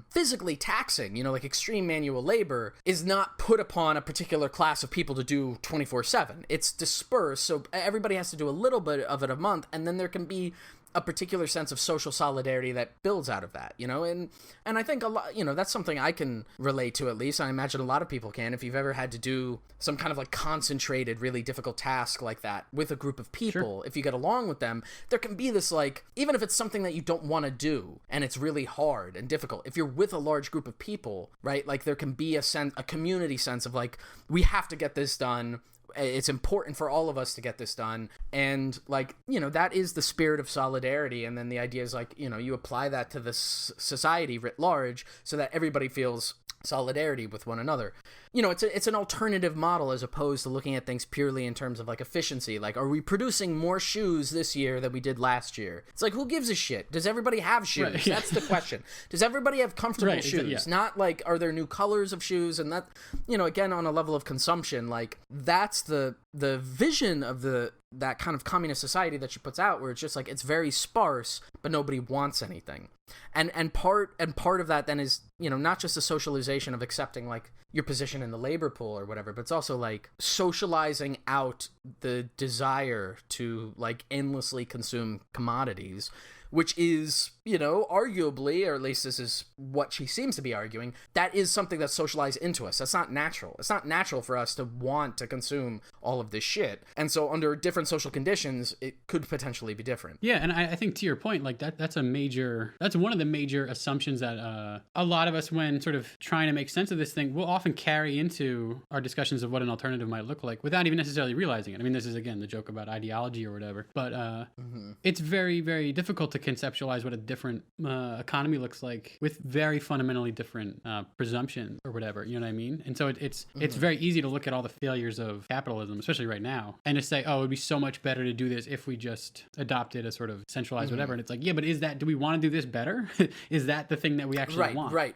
physically taxing, like extreme manual labor, is not put upon a particular class of people to do 24/7. It's dispersed, so everybody has to do a little bit of it a month, and then there can be a particular sense of social solidarity that builds out of that, and I think a lot, that's something I can relate to, at least. I imagine a lot of people can, if you've ever had to do some kind of like concentrated, really difficult task like that with a group of people. Sure. If you get along with them, there can be this like, even if it's something that you don't want to do and it's really hard and difficult, if you're with a large group of people, right, like there can be a community sense of like, we have to get this done. It's important for all of us to get this done. And like, that is the spirit of solidarity. And then the idea is like, you apply that to the society writ large so that everybody feels solidarity with one another. You know, it's an alternative model as opposed to looking at things purely in terms of like efficiency. Like, are we producing more shoes this year than we did last year? It's like, who gives a shit? Does everybody have shoes? Right. That's the question. Does everybody have comfortable shoes? Not like, are there new colors of shoes? And that, you know, again, on a level of consumption, like that's the vision of that kind of communist society that she puts out, where it's just like, it's very sparse, but nobody wants anything. And part of that then is, you know, not just a socialization of accepting like your position in the labor pool or whatever, but it's also like socializing out the desire to like endlessly consume commodities, which is, you know, arguably, or at least this is what she seems to be arguing, that is something that's socialized into us. That's not natural. It's not natural for us to want to consume all of this shit. And so under different social conditions, it could potentially be different. Yeah, and I think to your point, like that's one of the major assumptions that a lot of us, when sort of trying to make sense of this thing, will often carry into our discussions of what an alternative might look like without even necessarily realizing it. I mean, this is, again, the joke about ideology or whatever, but it's very, very difficult to conceptualize what a different economy looks like with very fundamentally different presumptions or whatever, you know what I mean? And so it's very easy to look at all the failures of capitalism, especially right now, and to say, oh, it'd be so much better to do this if we just adopted a sort of centralized whatever. And it's like, yeah, but do we want to do this better? Is that the thing that we actually want? Right.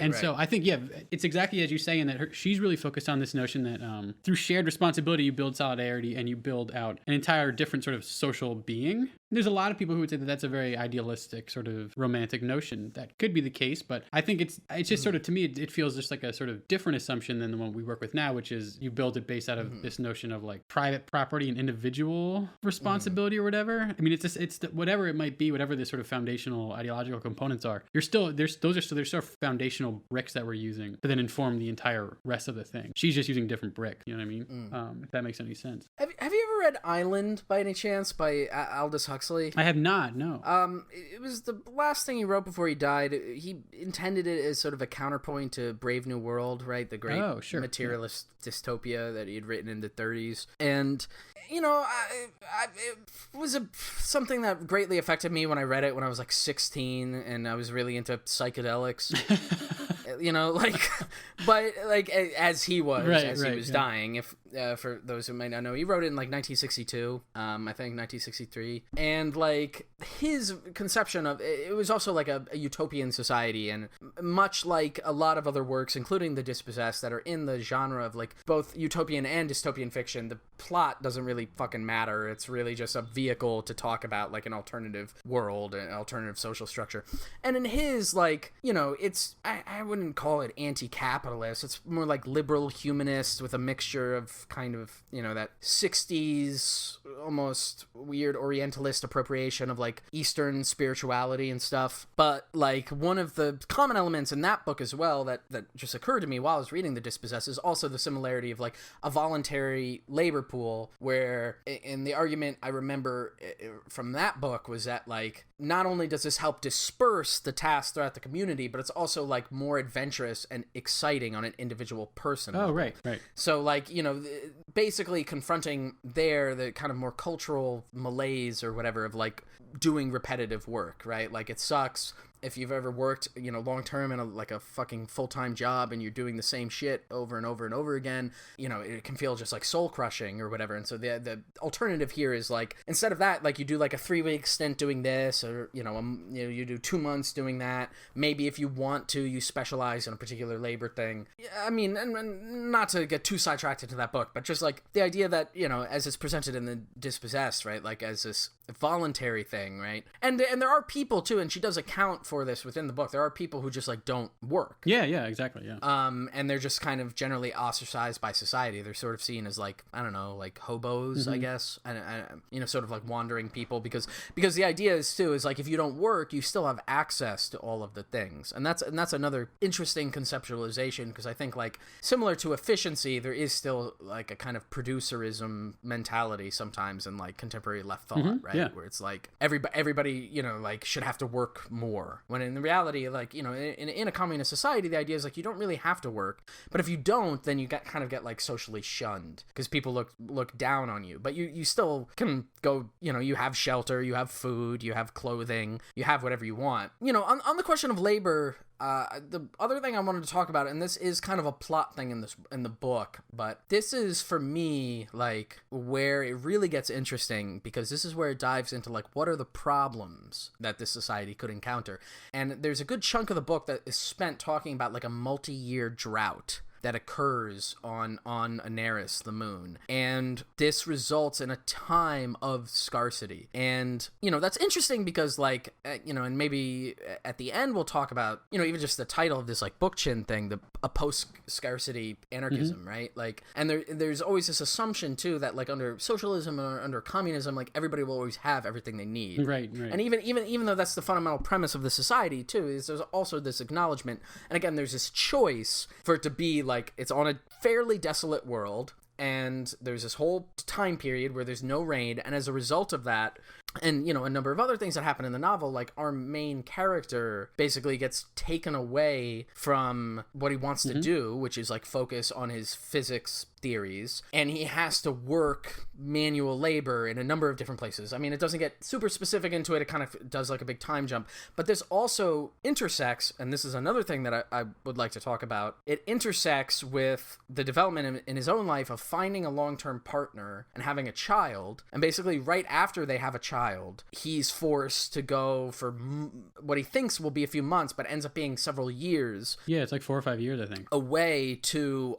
And so I think, yeah, it's exactly as you say, in that she's really focused on this notion that through shared responsibility, you build solidarity and you build out an entire different sort of social being. There's a lot of people who would say that that's a very idealistic sort of romantic notion. That could be the case, but I think it's just sort of, to me, it feels just like a sort of different assumption than the one we work with now, which is you build it based out of this notion of like private property and individual responsibility or whatever. I mean, whatever it might be, whatever the sort of foundational ideological components are, there's still sort of foundational bricks that we're using to then inform the entire rest of the thing. She's just using different bricks, you know what I mean? If that makes any sense. Have you ever read Island by any chance by Aldous Huxley? I have not, no. It was the last thing he wrote before he died. He intended it as sort of a counterpoint to Brave New World, right? The great materialist dystopia that he had written in the 30s. And, you know, it was something that greatly affected me when I read it when I was like 16 and I was really into psychedelics. You know, like, but like as he was dying, if for those who might not know, he wrote it in like 1962, I think 1963, and like his conception of it was also like a utopian society, and much like a lot of other works, including The Dispossessed, that are in the genre of like both utopian and dystopian fiction, the plot doesn't really fucking matter. It's really just a vehicle to talk about like an alternative world, an alternative social structure. And in his, like, you know, it's I wouldn't call it anti-capitalist. It's more like liberal humanist with a mixture of kind of, you know, that 60s almost weird orientalist appropriation of like Eastern spirituality and stuff. But like one of the common elements in that book as well that just occurred to me while I was reading The Dispossessed is also the similarity of like a voluntary labor pool, where in the argument I remember from that book was that like not only does this help disperse the tasks throughout the community, but it's also like more adventurous and exciting on an individual person level. Right. So like, you know, basically confronting the kind of more cultural malaise or whatever of like doing repetitive work, right? Like it sucks if you've ever worked, you know, long term in a fucking full-time job and you're doing the same shit over and over and over again, you know, it can feel just like soul crushing or whatever. And so the alternative here is like, instead of that, like you do like a 3-week stint doing this, or you do 2 months doing that. Maybe if you want to, you specialize in a particular labor thing. I mean, and not to get too sidetracked into that book, but just like the idea that, you know, as it's presented in The Dispossessed, right, like as this voluntary thing, right? And there are people too, and she does account for this within the book. There are people who just like don't work. Yeah, exactly. Yeah. And they're just kind of generally ostracized by society. They're sort of seen as like, I don't know, like hobos, I guess, and you know, sort of like wandering people, because the idea is too is like if you don't work, you still have access to all of the things, and that's another interesting conceptualization, because I think like similar to efficiency, there is still like a kind of producerism mentality sometimes in like contemporary left thought, right? Yeah. Where it's like everybody, you know, like should have to work more, when in reality, like, you know, in a communist society, the idea is like you don't really have to work, but if you don't, then you kind of get like socially shunned because people look down on you, but you still can go, you know, you have shelter, you have food, you have clothing, you have whatever you want. You know, on the question of labor, the other thing I wanted to talk about, and this is kind of a plot thing in the book, but this is for me like where it really gets interesting, because this is where it dives into like what are the problems that this society could encounter. And there's a good chunk of the book that is spent talking about like a multi-year drought that occurs on Anarchist, the moon. And this results in a time of scarcity. And, that's interesting because, like, and maybe at the end we'll talk about, even just the title of this, like, Bookchin thing, a post-scarcity anarchism, right? Like, and there's always this assumption, too, that, like, under socialism or under communism, like, everybody will always have everything they need. Right. And even though that's the fundamental premise of the society, too, is there's also this acknowledgement, and again, there's this choice for it to be, like, it's on a fairly desolate world, and there's this whole time period where there's no rain, and as a result of that, and a number of other things that happen in the novel, like our main character basically gets taken away from what he wants to do, which is like focus on his physics theories, and he has to work manual labor in a number of different places. I mean, it doesn't get super specific into it, it kind of does like a big time jump, but this also intersects, and this is another thing that I would like to talk about, it intersects with the development in his own life of finding a long-term partner and having a child, and basically right after they have a child, he's forced to go for what he thinks will be a few months, but ends up being several years. Yeah, it's like 4 or 5 years, I think. Away to,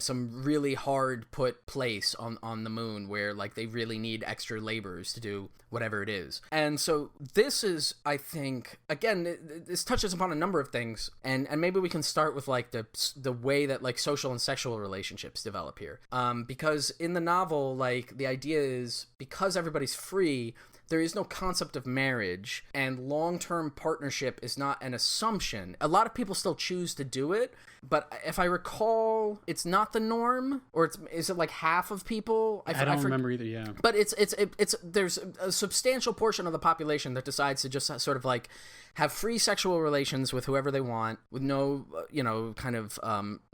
some really hard put place on the moon where like they really need extra laborers to do whatever it is. And so this is, I think, again, this touches upon a number of things, and maybe we can start with like the way that like social and sexual relationships develop here. Because in the novel, like the idea is because everybody's free, there is no concept of marriage, and long-term partnership is not an assumption. A lot of people still choose to do it, but if I recall, it's not the norm, or is it like half of people? I don't remember either, yeah. But it's there's a substantial portion of the population that decides to just sort of like have free sexual relations with whoever they want, with no, kind of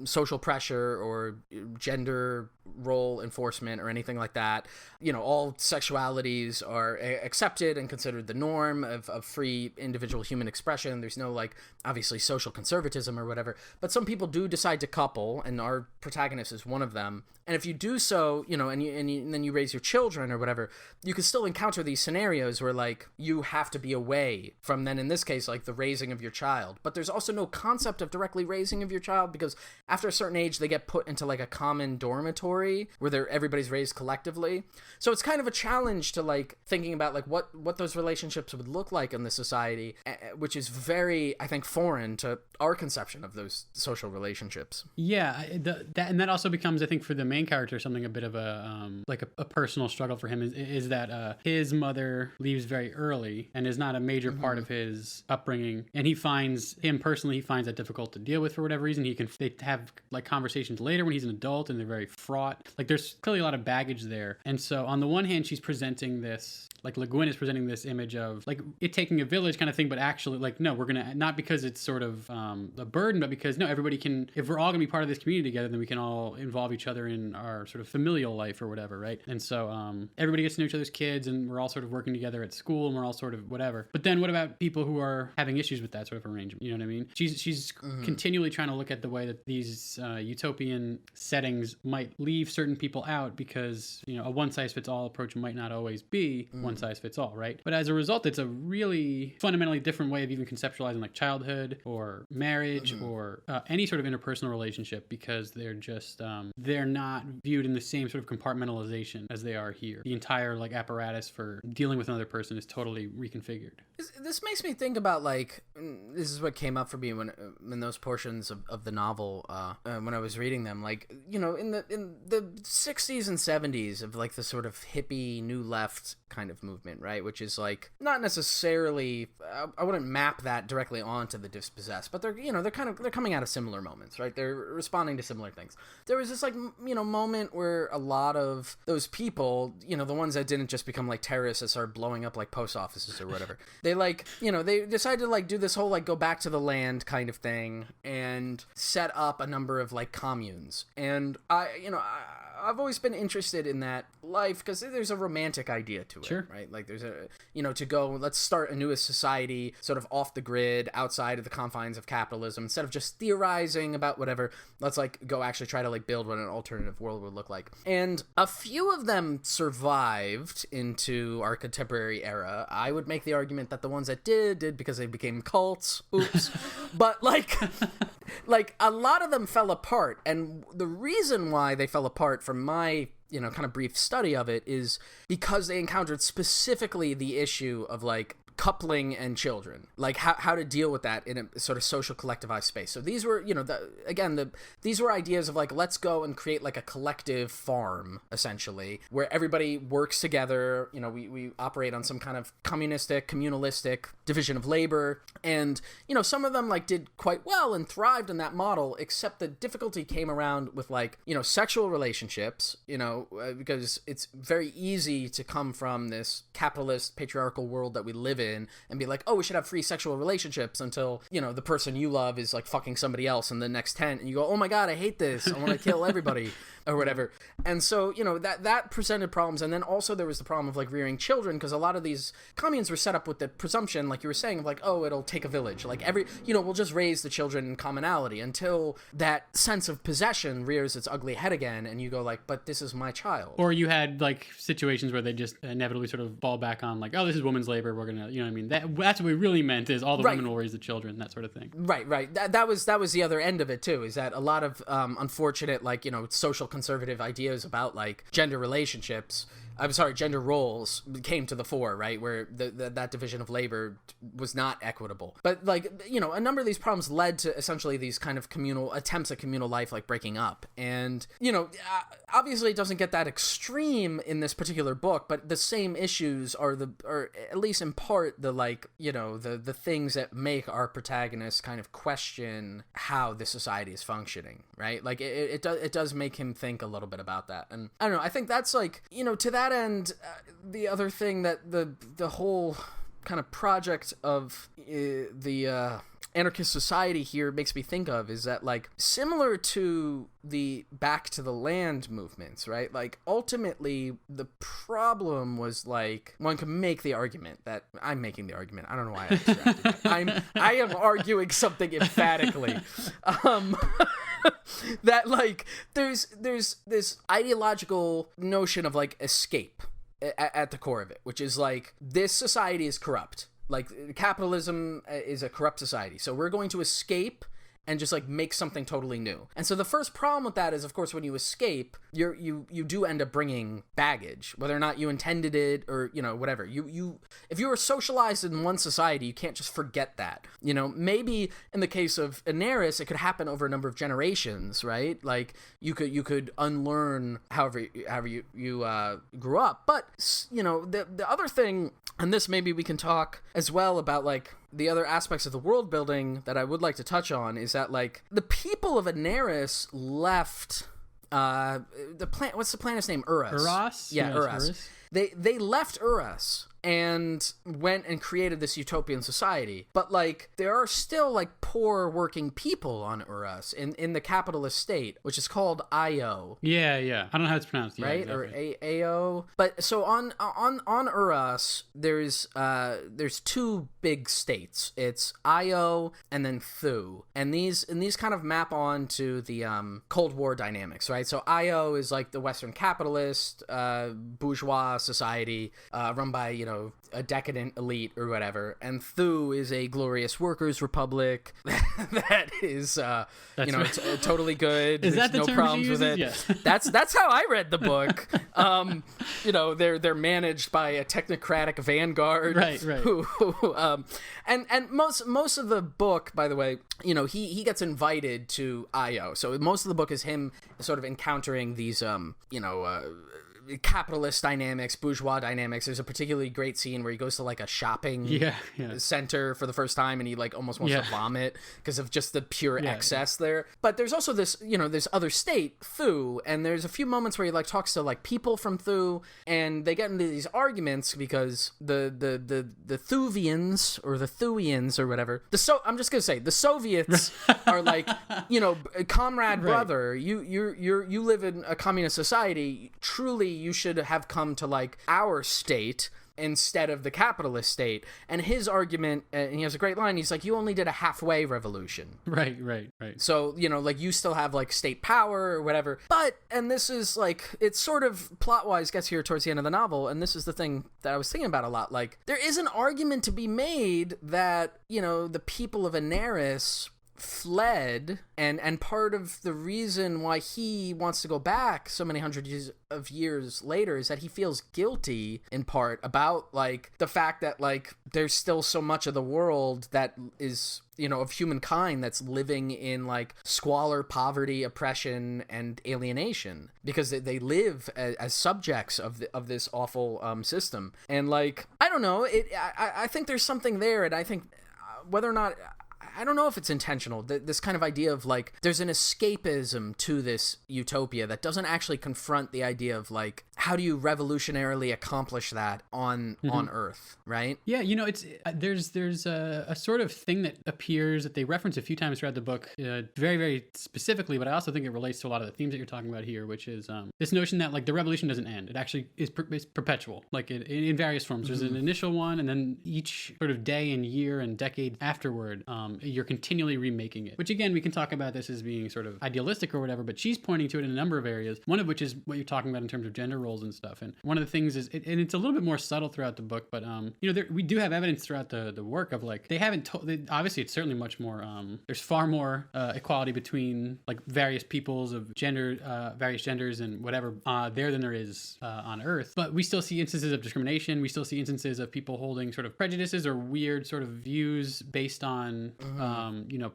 social pressure or gender role enforcement or anything like that. All sexualities are accepted and considered the norm of free individual human expression. There's no, like, obviously social conservatism or whatever, but some people do decide to couple, and our protagonist is one of them. And if you do so, and then you raise your children or whatever, you can still encounter these scenarios where, like, you have to be away from, then in this case, like, the raising of your child. But there's also no concept of directly raising of your child, because after a certain age, they get put into, like, a common dormitory where everybody's raised collectively. So it's kind of a challenge to, like, thinking about, like, what those relationships would look like in the society, which is very, I think, foreign to our conception of those social relationships. Yeah, that also becomes, I think, for the main character, something a bit of a personal struggle for him is that his mother leaves very early and is not a major part of his upbringing, and he finds that difficult to deal with for whatever reason. They have like conversations later when he's an adult, and they're very fraught. Like there's clearly a lot of baggage there, and so on the one hand, she's presenting this, like Guin is presenting this image of like it taking a village kind of thing, but actually like no, we're gonna, not because it's sort of a burden, but because no, everybody can, if we're all gonna be part of this community together, then we can all involve each other in our sort of familial life or whatever, right? And so everybody gets to know each other's kids, and we're all sort of working together at school, and we're all sort of whatever. But then what about people who are having issues with that sort of arrangement? You know what I mean? She's continually trying to look at the way that these utopian settings might leave certain people out, because a one-size-fits-all approach might not always be one-size-fits-all, right? But as a result, it's a really fundamentally different way of even conceptualizing like childhood or marriage or any sort of interpersonal relationship, because they're just they're not viewed in the same sort of compartmentalization as they are here. The entire like apparatus for dealing with another person is totally reconfigured. This makes me think about, like, this is what came up for me when in those portions of the novel when I was reading them, like, in the 60s and 70s of like the sort of hippie new left kind of movement, right, which is like not necessarily, I wouldn't map that directly onto the Dispossessed, but they're coming out of similar moments, right? They're responding to similar things. There was this like moment where a lot of those people, the ones that didn't just become like terrorists that started blowing up like post offices or whatever, They like, you know, they decided to like do this whole like go back to the land kind of thing and set up a number of like communes. And I've always been interested in that life because there's a romantic idea to it, sure. right? Like there's a, you know, to go, let's start a newest society sort of off the grid, outside of the confines of capitalism. Instead of just theorizing about whatever, let's like go actually try to like build what an alternative world would look like. And a few of them survived into our contemporary era. I would make the argument that the ones that did because they became cults. Oops. But like a lot of them fell apart. And the reason why they fell apart from my, you know, kind of brief study of it is because they encountered specifically the issue of like coupling and children, like how to deal with that in a sort of social collectivized space. So these were, you know, these were ideas of like, let's go and create like a collective farm, essentially, where everybody works together. You know, we operate on some kind of communistic, communalistic division of labor. And, you know, some of them like did quite well and thrived in that model, except the difficulty came around with like, you know, sexual relationships, you know, because it's very easy to come from this capitalist patriarchal world that we live in and be like, oh, we should have free sexual relationships until, you know, the person you love is like fucking somebody else in the next tent and you go, oh my God, I hate this. I want to kill everybody or whatever. And so, you know, that presented problems. And then also there was the problem of like rearing children, because a lot of these communes were set up with the presumption, like you were saying, of like, oh, it'll take a village. Like we'll just raise the children in commonality until that sense of possession rears its ugly head again. And you go like, but this is my child. Or you had like situations where they just inevitably sort of fall back on like, oh, this is women's labor. We're going to, you know what I mean? That's what we really meant is all the women will raise the children, that sort of thing. Right. That was the other end of it too, is that a lot of unfortunate, like, you know, social conservative ideas about like gender roles came to the fore, right? Where that division of labor was not equitable. But like, you know, a number of these problems led to essentially these kind of communal attempts at communal life, like breaking up. And, you know, obviously it doesn't get that extreme in this particular book, but the same issues are at least in part the like, you know, the things that make our protagonists kind of question how the society is functioning, right? Like it does make him think a little bit about that. And I don't know, I think that's like, you know, to that end, the other thing that the whole kind of project of the anarchist society here makes me think of is that, like, similar to the back to the land movements, right? Like, ultimately, the problem was, like, one can make the argument that I'm making the argument. I don't know why I abstracted that. I am arguing something emphatically. That, like, there's this ideological notion of, like, escape at the core of it, which is, like, this society is corrupt. Like, capitalism is a corrupt society. So we're going to escape and just, like, make something totally new. And so the first problem with that is, of course, when you escape, you do end up bringing baggage, whether or not you intended it or, you know, whatever. If you were socialized in one society, you can't just forget that. You know, maybe in the case of Anarchists, it could happen over a number of generations, right? Like, you could unlearn however you grew up. But, you know, the other thing, and this maybe we can talk as well about, like, the other aspects of the world building that I would like to touch on is that, like, the people of Anarchists left what's the planet's name? Urus. Yeah, Urus. They left Urus and went and created this utopian society. But, like, there are still, like, poor working people on Urus in the capitalist state, which is called Io. Yeah. I don't know how it's pronounced. Yeah, right? Exactly. Or Ao. But so on Urus, there's two big states. It's Io and then Thu. And these kind of map on to the Cold War dynamics, right? So Io is like the Western capitalist bourgeois society run by, you know, a decadent elite or whatever, and Thu is a glorious workers' republic that is totally good. Is that the no term problems she with it. Yes. That's how I read the book. You know, they're managed by a technocratic vanguard, right. Who and most of the book, by the way, you know, he gets invited to Io, so most of the book is him sort of encountering these capitalist dynamics, bourgeois dynamics. There's a particularly great scene where he goes to like a shopping center for the first time, and he like almost wants to vomit because of just the pure excess there. But there's also this, this other state, Thu, and there's a few moments where he like talks to like people from Thu, and they get into these arguments because the Thuvians or the Thuians or whatever. I'm just gonna say the Soviets are like, comrade brother. You live in a communist society. Truly, you should have come to like our state instead of the capitalist state. And his argument, and he has a great line, he's like, you only did a halfway revolution. Right. So, like you still have like state power or whatever. But, and this is like, it's sort of plot-wise gets here towards the end of the novel, and this is the thing that I was thinking about a lot. Like, there is an argument to be made that, the people of Anaris fled, and part of the reason why he wants to go back so many hundreds of years later is that he feels guilty in part about like the fact that like there's still so much of the world that is of humankind that's living in like squalor, poverty, oppression, and alienation because they live as subjects of this awful system. And like I don't know, I think there's something there, and I think whether or not, I don't know if it's intentional, this kind of idea of like there's an escapism to this utopia that doesn't actually confront the idea of like how do you revolutionarily accomplish that on Earth, right? Yeah, it's there's a sort of thing that appears that they reference a few times throughout the book, very, very specifically, but I also think it relates to a lot of the themes that you're talking about here, which is this notion that like the revolution doesn't end. It actually is perpetual, like in various forms. There's an initial one, and then each sort of day and year and decade afterward, you're continually remaking it, which again, we can talk about this as being sort of idealistic or whatever, but she's pointing to it in a number of areas, one of which is what you're talking about in terms of gender roles and stuff. And one of the things is, and it's a little bit more subtle throughout the book, but we do have evidence throughout the work of like, they haven't obviously it's certainly much more, there's far more equality between like various peoples of gender, various genders and whatever there than there is on Earth. But we still see instances of discrimination. We still see instances of people holding sort of prejudices or weird sort of views based on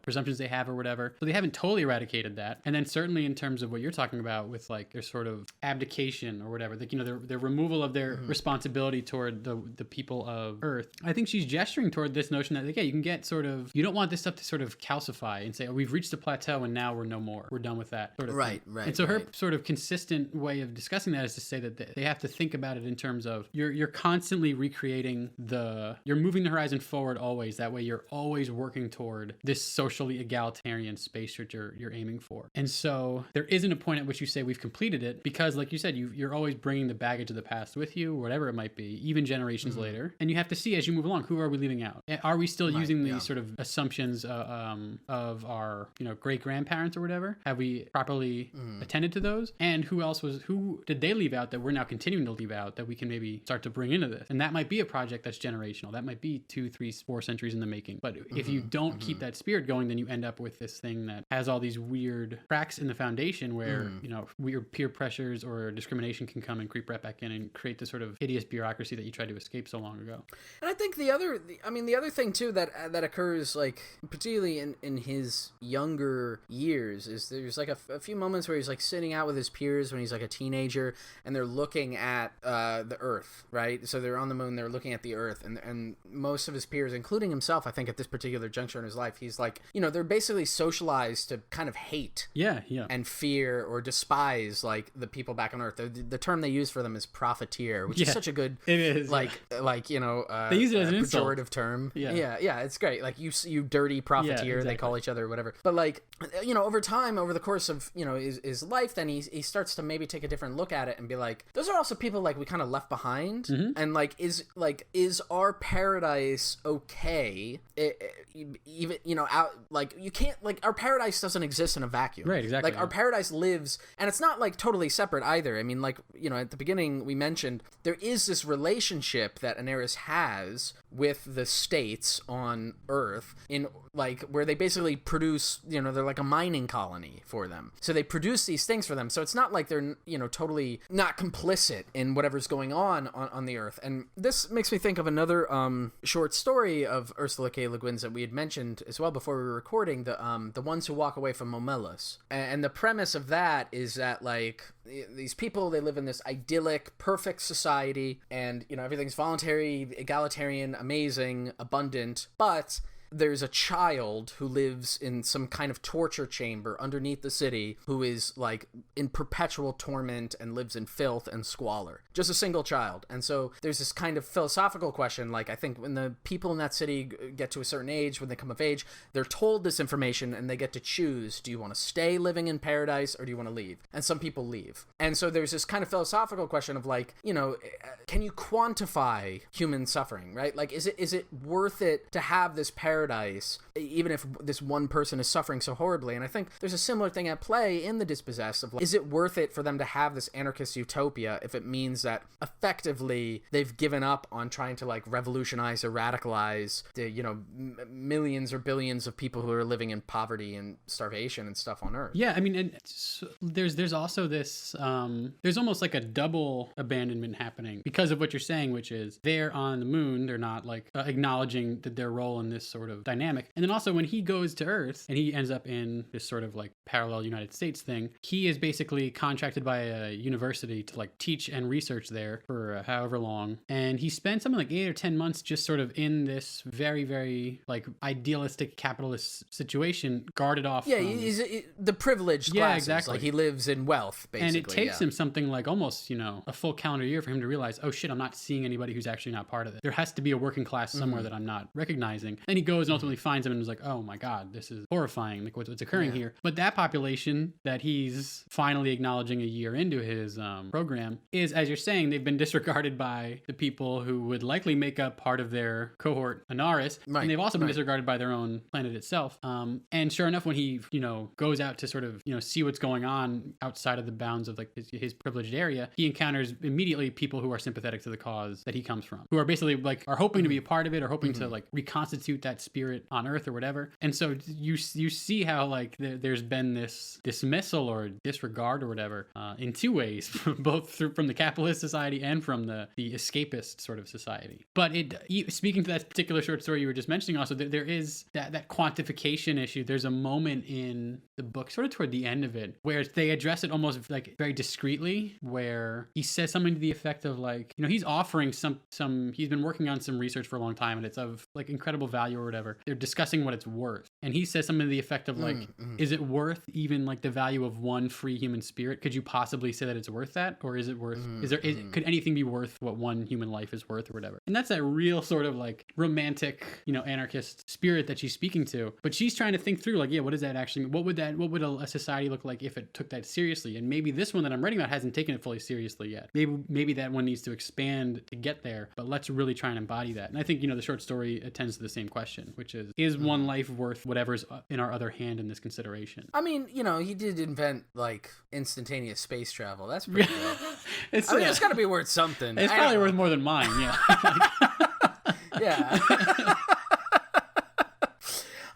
presumptions they have or whatever. So they haven't totally eradicated that. And then certainly in terms of what you're talking about with like their sort of abdication or whatever, like, their removal of their responsibility toward the people of Earth. I think she's gesturing toward this notion that like, yeah, you can get sort of, you don't want this stuff to sort of calcify and say, oh, we've reached a plateau and now we're no more. We're done with that sort of thing. Right. And so her sort of consistent way of discussing that is to say that they have to think about it in terms of you're constantly recreating you're moving the horizon forward always. That way you're always working toward this socially egalitarian space that you're aiming for. And so there isn't a point at which you say we've completed it, because like you said, you're always bringing the baggage of the past with you, whatever it might be, even generations later. And you have to see as you move along, who are we leaving out? Are we still using these sort of assumptions of our great grandparents or whatever? Have we properly attended to those? And who did they leave out that we're now continuing to leave out that we can maybe start to bring into this? And that might be a project that's generational. That might be 2, 3, 4 centuries in the making. But if you don't keep that spirit going, then you end up with this thing that has all these weird cracks in the foundation where weird peer pressures or discrimination can come and creep right back in and create this sort of hideous bureaucracy that you tried to escape so long ago. And I think the other thing too that occurs like particularly in his younger years is there's like a few moments where he's like sitting out with his peers when he's like a teenager, and they're looking at the Earth, right? So they're on the moon, they're looking at the Earth, and most of his peers, including himself, I think at this particular juncture in his life, he's like, they're basically socialized to kind of hate and fear or despise like the people back on Earth. The term they use for them is profiteer, which is such a good, it is they use it as an pejorative insult. Term. Yeah, it's great. Like you dirty profiteer, exactly. They call each other or whatever. But like over time, over the course of his life, then he starts to maybe take a different look at it and be like, those are also people like we kind of left behind, and like is our paradise okay? Even out like you can't like our paradise doesn't exist in a vacuum, right? Exactly. Like our paradise lives, and it's not like totally separate either. I mean, like at the beginning we mentioned there is this relationship that Anaris has with the states on Earth in like where they basically produce, they're like a mining colony for them. So they produce these things for them. So it's not like they're, totally not complicit in whatever's going on the Earth. And this makes me think of another short story of Ursula K. Le Guin's that we had mentioned mentioned as well before we were recording, the ones who walk away from Momelas. And the premise of that is that, like, these people, they live in this idyllic, perfect society, and, you know, everything's voluntary, egalitarian, amazing, abundant, but there's a child who lives in some kind of torture chamber underneath the city who is, like, in perpetual torment and lives in filth and squalor. Just a single child. And so there's this kind of philosophical question, like, I think when the people in that city get to a certain age, when they come of age, they're told this information and they get to choose, do you want to stay living in paradise or do you want to leave? And some people leave. And so there's this kind of philosophical question of, like, you know, can you quantify human suffering, right? Like, is it worth it to have this paradise, even if this one person is suffering so horribly? And I think there's a similar thing at play in the Dispossessed of, like, is it worth it for them to have this anarchist utopia if it means that effectively they've given up on trying to, like, revolutionize or radicalize the, you know, millions or billions of people who are living in poverty and starvation and stuff on Earth? Yeah, I mean, and there's also this there's almost like a double abandonment happening because of what you're saying, which is they're on the moon, they're not, like, acknowledging that their role in this sort of dynamic. And then also when he goes to Earth and he ends up in this sort of, like, parallel United States thing, he is basically contracted by a university to, like, teach and research there for however long. And he spent something like 8 or 10 months just sort of in this very, very, like, idealistic capitalist situation, guarded off. Yeah, he's the privileged classes. Yeah, exactly. Like, he lives in wealth, basically. And it takes him something like almost, you know, a full calendar year for him to realize, oh shit, I'm not seeing anybody who's actually not part of it. There has to be a working class somewhere that I'm not recognizing. And he goes and ultimately finds him and is like, oh my God, this is horrifying, like what's occurring here. But that population that he's finally acknowledging a year into his program is, as you're saying, they've been disregarded by the people who would likely make up part of their cohort, Anarchists, and they've also been disregarded by their own planet itself. And sure enough, when he, you know, goes out to sort of, you know, see what's going on outside of the bounds of, like, his privileged area, he encounters immediately people who are sympathetic to the cause that he comes from, who are basically, like, are hoping to be a part of it or hoping to, like, reconstitute that spirit on Earth or whatever. And so you see how, like, there's been this dismissal or disregard or whatever in two ways, both from the capitalist society and from the escapist sort of society. But speaking to that particular short story you were just mentioning, also there is that quantification issue. There's a moment in the book, sort of toward the end of it, where they address it almost, like, very discreetly, where he says something to the effect of, like, you know, he's offering some he's been working on some research for a long time and it's of, like, incredible value or whatever. They're discussing what it's worth. And he says something to the effect of, like, is it worth even, like, the value of one free human spirit? Could you possibly say that it's worth that? Or is it worth, could anything be worth what one human life is worth or whatever? And that's that real sort of, like, romantic, you know, anarchist spirit that she's speaking to. But she's trying to think through, like, yeah, what does that actually, what would a society look like if it took that seriously? And maybe this one that I'm writing about hasn't taken it fully seriously yet. Maybe that one needs to expand to get there, but let's really try and embody that. And I think, you know, the short story attends to the same question, which is one life worth whatever's in our other hand in this consideration? I mean, you know, he did invent, like, instantaneous space travel. That's pretty good. It's got to be worth something. It's probably worth more than mine, yeah. Yeah.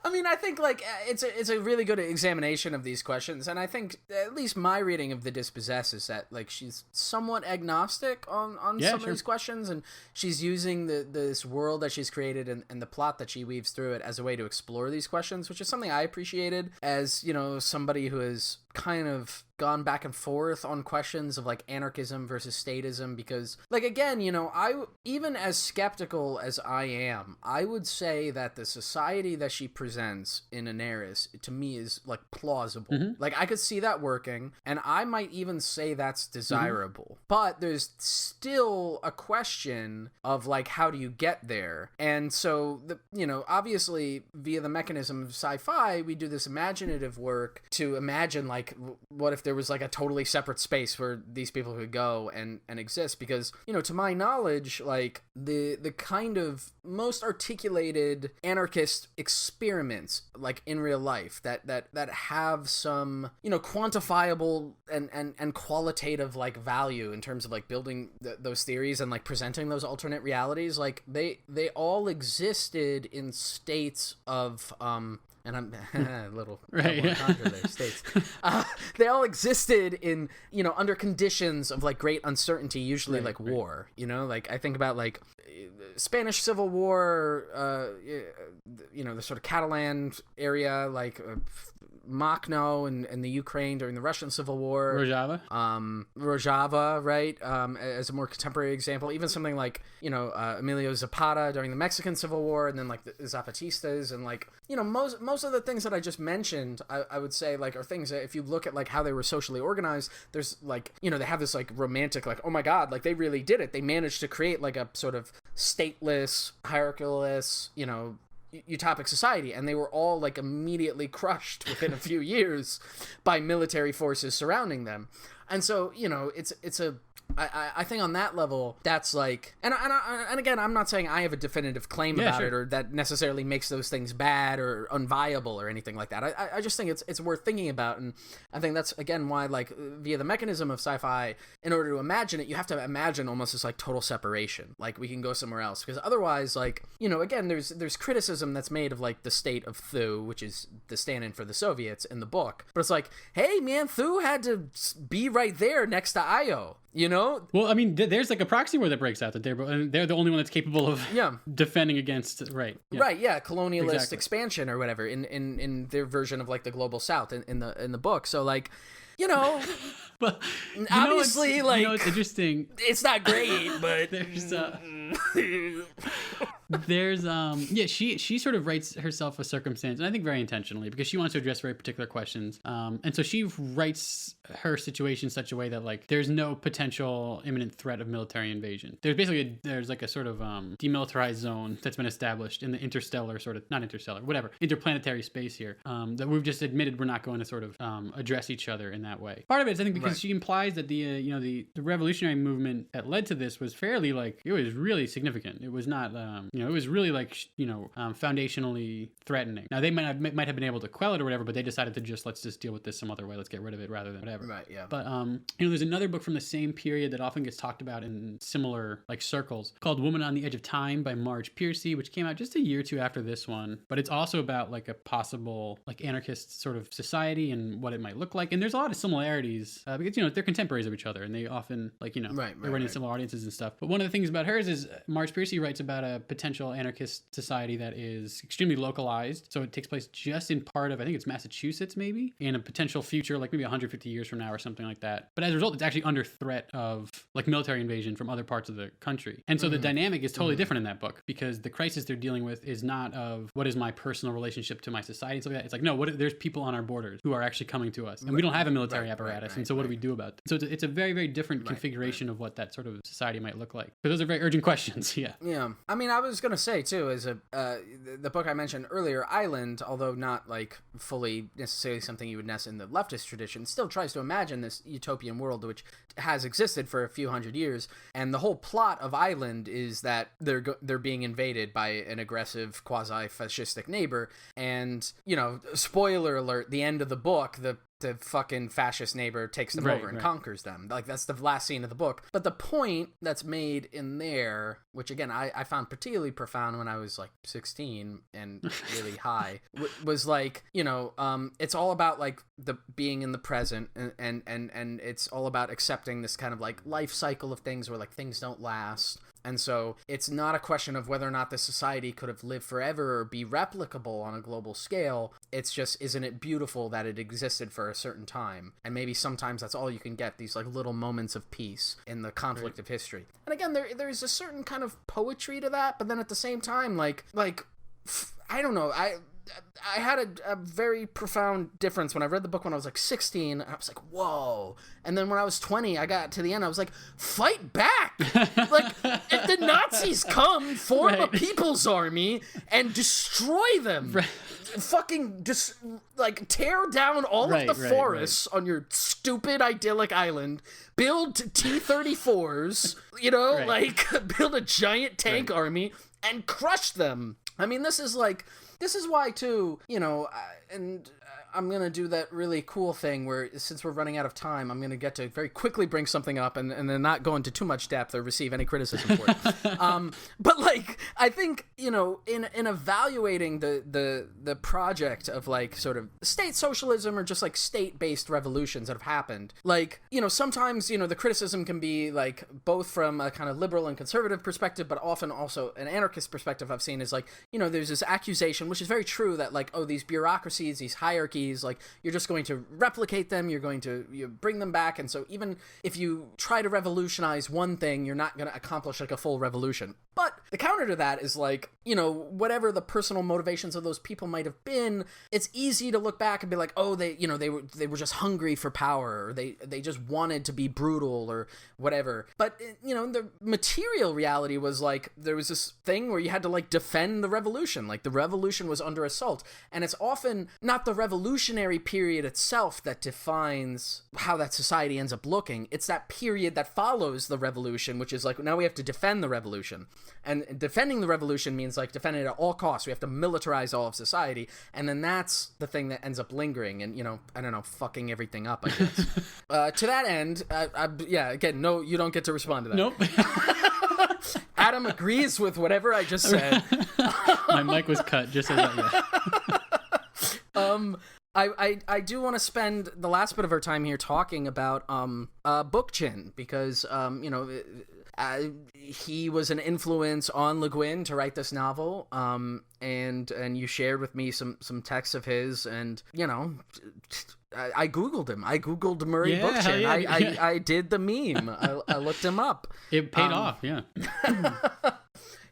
I mean, I think, like, it's a really good examination of these questions, and I think at least my reading of The Dispossessed is that, like, she's somewhat agnostic on some of these questions, and she's using this world that she's created and the plot that she weaves through it as a way to explore these questions, which is something I appreciated as, you know, somebody who has kind of gone back and forth on questions of, like, anarchism versus statism, because, like, again, you know, even as skeptical as I am, I would say that the society that she presents in Anarchists, to me, is, like, plausible. Like, I could see that working, and I might even say that's desirable. But there's still a question of, like, how do you get there? And so, you know, obviously, via the mechanism of sci-fi, we do this imaginative work to imagine, like, what if there was, like, a totally separate space where these people could go and exist? Because, you know, to my knowledge, like, the kind of most articulated anarchist experiments, like, in real life that have some, you know, quantifiable and qualitative, like, value in terms of, like, building those theories and, like, presenting those alternate realities, like, they all existed in states of and I'm little right, yeah. there, states. They all existed in, you know, under conditions of like great uncertainty, usually like war. You know, like I think about like Spanish Civil War, you know, the sort of Catalan area, like Makhno and the Ukraine during the Russian Civil War. Rojava, right? As a more contemporary example, even something like, you know, Emilio Zapata during the Mexican Civil War, and then like the Zapatistas, and like, you know, most of the things that I just mentioned, I would say like are things that if you look at like how they were socially organized, there's like, you know, they have this like romantic, like, oh my God, like they really did it. They managed to create like a sort of stateless, hierarchicaless, you know, utopic society, and they were all like immediately crushed within a few years by military forces surrounding them. And so, you know, I think on that level, that's like, and again, I'm not saying I have a definitive claim about it, or that necessarily makes those things bad or unviable or anything like that. I just think it's worth thinking about, and I think that's again why, like, via the mechanism of sci-fi, in order to imagine it, you have to imagine almost this like total separation. Like we can go somewhere else, because otherwise, like, you know, again, there's criticism that's made of like the state of Thu, which is the stand-in for the Soviets in the book, but it's like, hey man, Thu had to be right there next to Io. You know? Well, I mean, there's like a proxy war that breaks out that they're the only one that's capable of defending against, right? Yeah. Right, yeah, colonialist expansion or whatever in their version of like the global South in the book. So like, you know, but obviously, it's interesting. It's not great, but she sort of writes herself a circumstance, and I think very intentionally, because she wants to address very particular questions. And so she writes her situation in such a way that like there's no potential imminent threat of military invasion. There's like a sort of demilitarized zone that's been established in the interplanetary space here, that we've just admitted we're not going to sort of address each other in that way. Part of it is, I think, because she implies that the revolutionary movement that led to this was fairly like, it was really significant. It was not it was really like, foundationally threatening. Now they might have been able to quell it or whatever, but they decided to let's just deal with this some other way. Let's get rid of it rather than whatever. Right. Yeah. But there's another book from the same period that often gets talked about in similar like circles called Woman on the Edge of Time by Marge Piercy, which came out just a year or two after this one. But it's also about like a possible like anarchist sort of society and what it might look like. And there's a lot of similarities because they're contemporaries of each other, and they often they're running similar audiences and stuff. But one of the things about hers is Marge Piercy writes about a potential anarchist society that is extremely localized. So it takes place just in part of, I think it's Massachusetts maybe, in a potential future, like maybe 150 years from now or something like that. But as a result, it's actually under threat of like military invasion from other parts of the country. And so the dynamic is totally different in that book, because the crisis they're dealing with is not of what is my personal relationship to my society and stuff like that. It's like, no, there's people on our borders who are actually coming to us, and we don't have a military apparatus. And so what do we do about that? So it's a very, very different configuration of what that sort of society might look like. But those are very urgent questions. Yeah. I mean, I was going to say too, is the book I mentioned earlier, Island, although not like fully necessarily something you would nest in the leftist tradition, still tries to imagine this utopian world which has existed for a few hundred years. And the whole plot of Island is that they're being invaded by an aggressive quasi-fascistic neighbor. And, spoiler alert, the end of the book, the fucking fascist neighbor takes them over and conquers them. Like, that's the last scene of the book. But the point that's made in there, which again I found particularly profound when I was like 16 and really high, was like, it's all about like the being in the present, and it's all about accepting this kind of like life cycle of things where like things don't last. And so it's not a question of whether or not the society could have lived forever or be replicable on a global scale. It's just, isn't it beautiful that it existed for a certain time? And maybe sometimes that's all you can get, these like little moments of peace in the conflict of history. And again, there's a certain kind of poetry to that, but then at the same time, like I don't know, I had a very profound difference when I read the book when I was like 16. I was like, whoa. And then when I was 20, I got to the end, I was like, fight back. Like, if the Nazis come, form a people's army and destroy them. Fucking just like tear down all of the forests on your stupid idyllic island, build T-34s, build a giant tank army and crush them. I mean, this is why too, and I'm gonna do that really cool thing where, since we're running out of time, I'm gonna get to very quickly bring something up and then not go into too much depth or receive any criticism for it. But like, I think, you know, in evaluating the project of like sort of state socialism or just like state-based revolutions that have happened, like, you know, sometimes, you know, the criticism can be like both from a kind of liberal and conservative perspective, but often also an anarchist perspective I've seen is like, you know, there's this accusation, which is very true, that like, oh, these bureaucracies, these hierarchies, like, you're just going to replicate them, you bring them back, and so even if you try to revolutionize one thing, you're not going to accomplish like a full revolution. But the counter to that is like, you know, whatever the personal motivations of those people might have been, it's easy to look back and be like, oh, they were just hungry for power, or they just wanted to be brutal or whatever. But, you know, the material reality was like, there was this thing where you had to like defend the revolution. Like, the revolution was under assault, and it's often not the revolutionary period itself that defines how that society ends up looking. It's that period that follows the revolution, which is like, now we have to defend the revolution. And defending the revolution means like defending it at all costs. We have to militarize all of society, and then that's the thing that ends up lingering and, you know, I don't know, fucking everything up, I guess. To that end, again, no, you don't get to respond to that. Nope. Adam agrees with whatever I just said. My mic was cut just as that. Yeah. I do want to spend the last bit of our time here talking about Bookchin, because you know, he was an influence on Le Guin to write this novel, and you shared with me some texts of his, and, you know, I googled him. I googled Murray Bookchin. Yeah. I did the meme. I looked him up. It paid off. Yeah.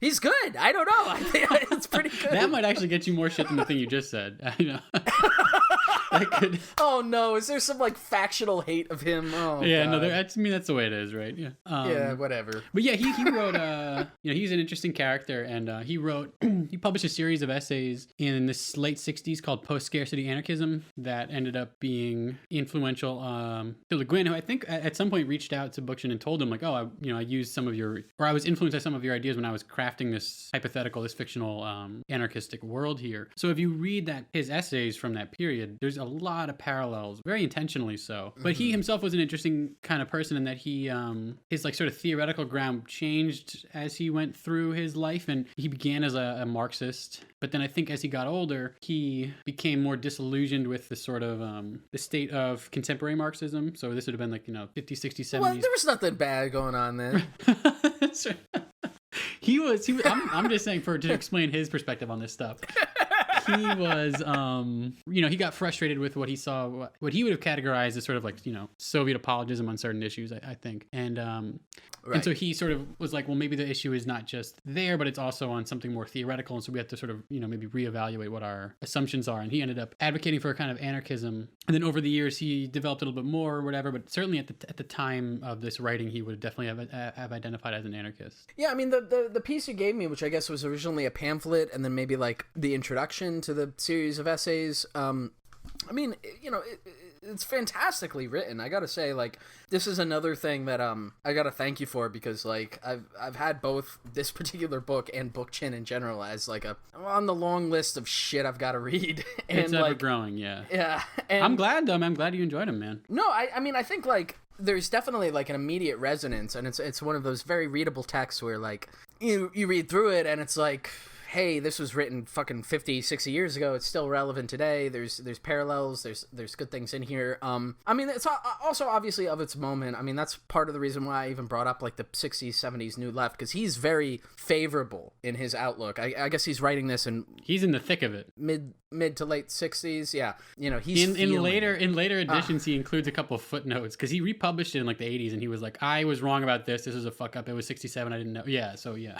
He's good. I don't know. I think it's pretty good. That might actually get you more shit than the thing you just said. I know. That could... Oh no! Is there some like factional hate of him? Oh yeah, God. no. I mean, that's the way it is, right? Yeah. Yeah, whatever. But yeah, he wrote. You know, he's an interesting character, and he published a series of essays in the late '60s called Post-Scarcity Anarchism that ended up being influential to Le Guin, who I think at some point reached out to Bookchin and told him like, oh, I used some of your, or I was influenced by some of your ideas when I was crafting this hypothetical, this fictional anarchistic world here. So if you read his essays from that period, there's a lot of parallels, very intentionally so. But he himself was an interesting kind of person in that he his like sort of theoretical ground changed as he went through his life, and he began as a Marxist, but then I think as he got older he became more disillusioned with the sort of the state of contemporary Marxism. So this would have been like, you know, 50s, 60s, 70s. Well, there was nothing bad going on then. That's right. He was I'm just saying to explain his perspective on this stuff. He was, you know, he got frustrated with what he saw, what he would have categorized as sort of like, you know, Soviet apologism on certain issues, I think. And and so he sort of was like, well, maybe the issue is not just there, but it's also on something more theoretical. And so we have to sort of, you know, maybe reevaluate what our assumptions are. And he ended up advocating for a kind of anarchism. And then over the years, he developed a little bit more or whatever. But certainly at the time of this writing, he would definitely have identified as an anarchist. Yeah, I mean, the piece you gave me, which I guess was originally a pamphlet and then maybe like the introduction to the series of essays, I mean, you know, it's fantastically written. I gotta say, like, this is another thing that I gotta thank you for, because like I've had both this particular book and Bookchin in general as like on the long list of shit I've got to read. And it's ever growing, yeah. Yeah, and I'm glad though. I'm glad you enjoyed him, man. No, I mean, I think like there's definitely like an immediate resonance, and it's one of those very readable texts where like you read through it and it's like, hey, this was written fucking 50, 60 years ago. It's still relevant today. There's parallels. There's good things in here. I mean, it's also obviously of its moment. I mean, that's part of the reason why I even brought up like the 60s, 70s New Left, because he's very favorable in his outlook. I guess he's writing this in... He's in the thick of it. Mid to late 60s, yeah. You know, he's in later editions he includes a couple of footnotes, because he republished it in like the 80s and he was like, I was wrong about this is a fuck up, it was 67, I didn't know. Yeah, so yeah.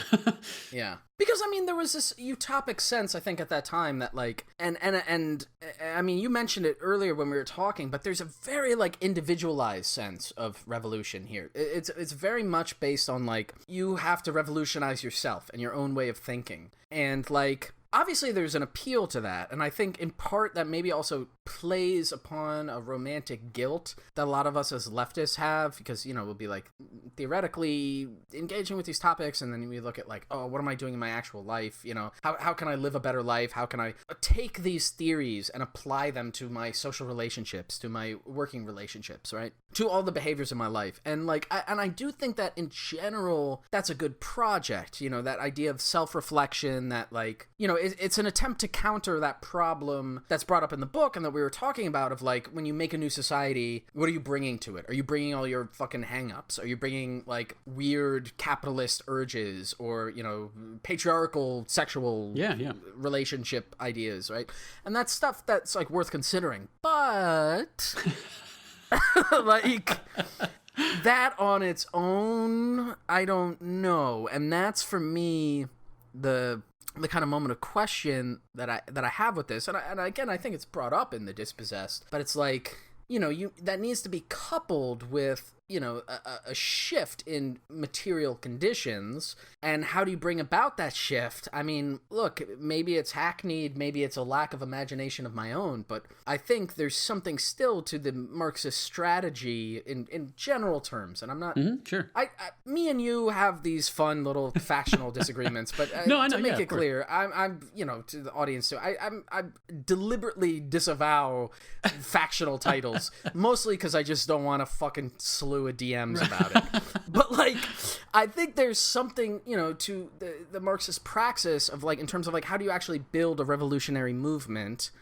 Yeah, because I mean there was this utopic sense, I think, at that time that like and I mean, you mentioned it earlier when we were talking, but there's a very like individualized sense of revolution here. It's very much based on like, you have to revolutionize yourself and your own way of thinking, and like obviously there's an appeal to that, and I think in part that maybe also plays upon a romantic guilt that a lot of us as leftists have, because, you know, we'll be like theoretically engaging with these topics, and then we look at like, oh, what am I doing in my actual life? You know, how can I live a better life? How can I take these theories and apply them to my social relationships, to my working relationships, right? To all the behaviors in my life. And like, I do think that in general, that's a good project, you know, that idea of self-reflection, that like, you know, it's an attempt to counter that problem that's brought up in the book and that we were talking about of like, when you make a new society, what are you bringing to it? Are you bringing all your fucking hang-ups? Are you bringing like weird capitalist urges or, you know, patriarchal sexual relationship ideas, right? And that's stuff that's like worth considering. But like that on its own, I don't know. And that's for me the kind of moment of question that I have with this. And again, I think it's brought up in the Dispossessed, but it's like, you know, that needs to be coupled with, you know, a shift in material conditions. And how do you bring about that shift? I mean, look, maybe it's hackneyed, maybe it's a lack of imagination of my own, but I think there's something still to the Marxist strategy in general terms. And I'm not sure. Me and you have these fun little factional disagreements, but no, I know, to make it clear, I'm you know, to the audience too, I deliberately disavow factional titles, mostly because I just don't want to fucking slew of DMs about it. But like, I think there's something, you know, to the Marxist praxis of like, in terms of like, how do you actually build a revolutionary movement?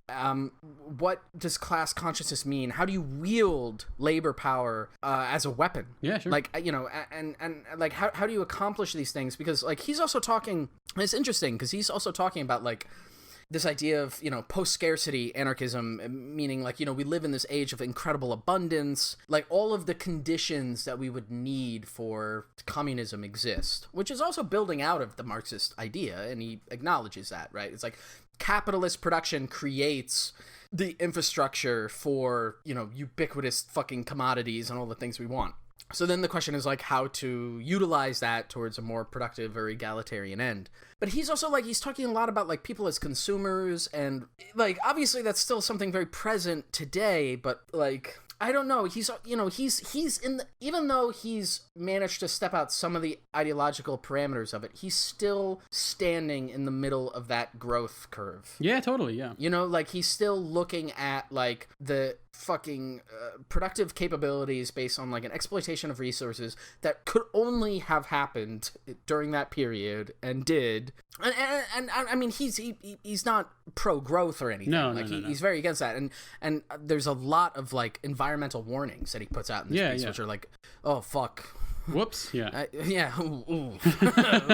What does class consciousness mean? How do you wield labor power as a weapon? Yeah, sure. Like, you know, and like, how do you accomplish these things? Because like, he's also talking, it's interesting because he's also talking about like, this idea of, you know, post-scarcity anarchism, meaning like, you know, we live in this age of incredible abundance, like all of the conditions that we would need for communism exist, which is also building out of the Marxist idea, and he acknowledges that, right? It's like capitalist production creates the infrastructure for, you know, ubiquitous fucking commodities and all the things we want. So then the question is like how to utilize that towards a more productive or egalitarian end. But he's also like, he's talking a lot about like people as consumers, and like obviously that's still something very present today, but like, I don't know. He's, you know, he's in the, even though he's managed to step out some of the ideological parameters of it, he's still standing in the middle of that growth curve. Yeah, totally. Yeah. You know, like he's still looking at like the fucking productive capabilities based on like an exploitation of resources that could only have happened during that period and did. And I mean, he's not pro growth or anything. No, like no. He's very against that. And there's a lot of like environmental warnings that he puts out in this piece, which are like, oh fuck. Whoops. Yeah. Ooh.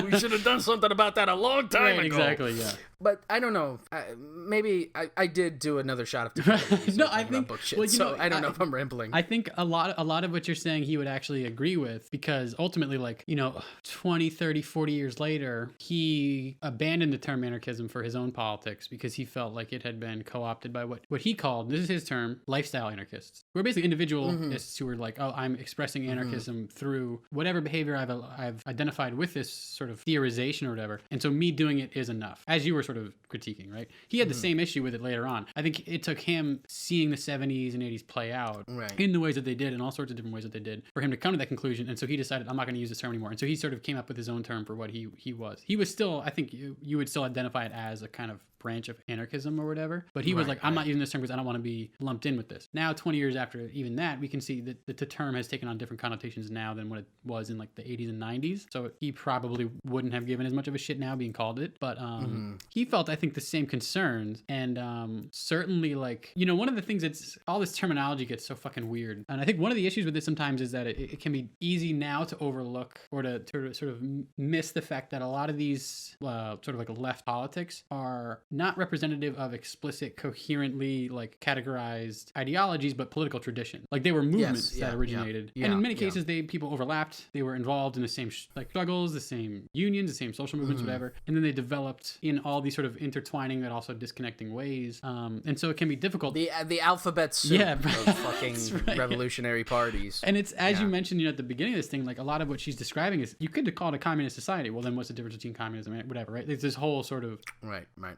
We should have done something about that a long time ago. Exactly. Yeah. But I don't know. Maybe I did do another shot of tequila. No, I think. Book shit, Well, you know, I don't know if I'm rambling. I think a lot of what you're saying he would actually agree with, because ultimately, like, you know, 20, 30, 40 years later, he abandoned the term anarchism for his own politics because he felt like it had been co-opted by what he called, this is his term, lifestyle anarchists. We're basically individualists who were like, oh, I'm expressing anarchism through whatever behavior I've identified with this sort of theorization or whatever. And so me doing it is enough, as you were sort of critiquing, right? He had the same issue with it later on. I think it took him seeing the 70s and 80s play out in the ways that they did, in all sorts of different ways that they did, for him to come to that conclusion. And so he decided, I'm not going to use this term anymore. And so he sort of came up with his own term for what he was. He was still, I think you would still identify it as a kind of branch of anarchism or whatever, but he was like, I'm not using this term because I don't want to be lumped in with this. Now, 20 years after even that, we can see that the term has taken on different connotations now than what it was in like the 80s and 90s. So he probably wouldn't have given as much of a shit now being called it, but he felt, I think, the same concerns. And certainly, like, you know, one of the things that's, all this terminology gets so fucking weird. And I think one of the issues with this sometimes is that it can be easy now to overlook or to sort of miss the fact that a lot of these sort of like left politics are not representative of explicit, coherently like categorized ideologies, but political tradition. Like they were movements that originated, and in many cases, people overlapped. They were involved in the same like struggles, the same unions, the same social movements, whatever. And then they developed in all these sort of intertwining but also disconnecting ways. And so it can be difficult. The alphabet soup of fucking revolutionary parties. And it's as you mentioned, you know, at the beginning of this thing, like a lot of what she's describing is, you could call it a communist society. Well, then what's the difference between communism and whatever, right? There's this whole sort of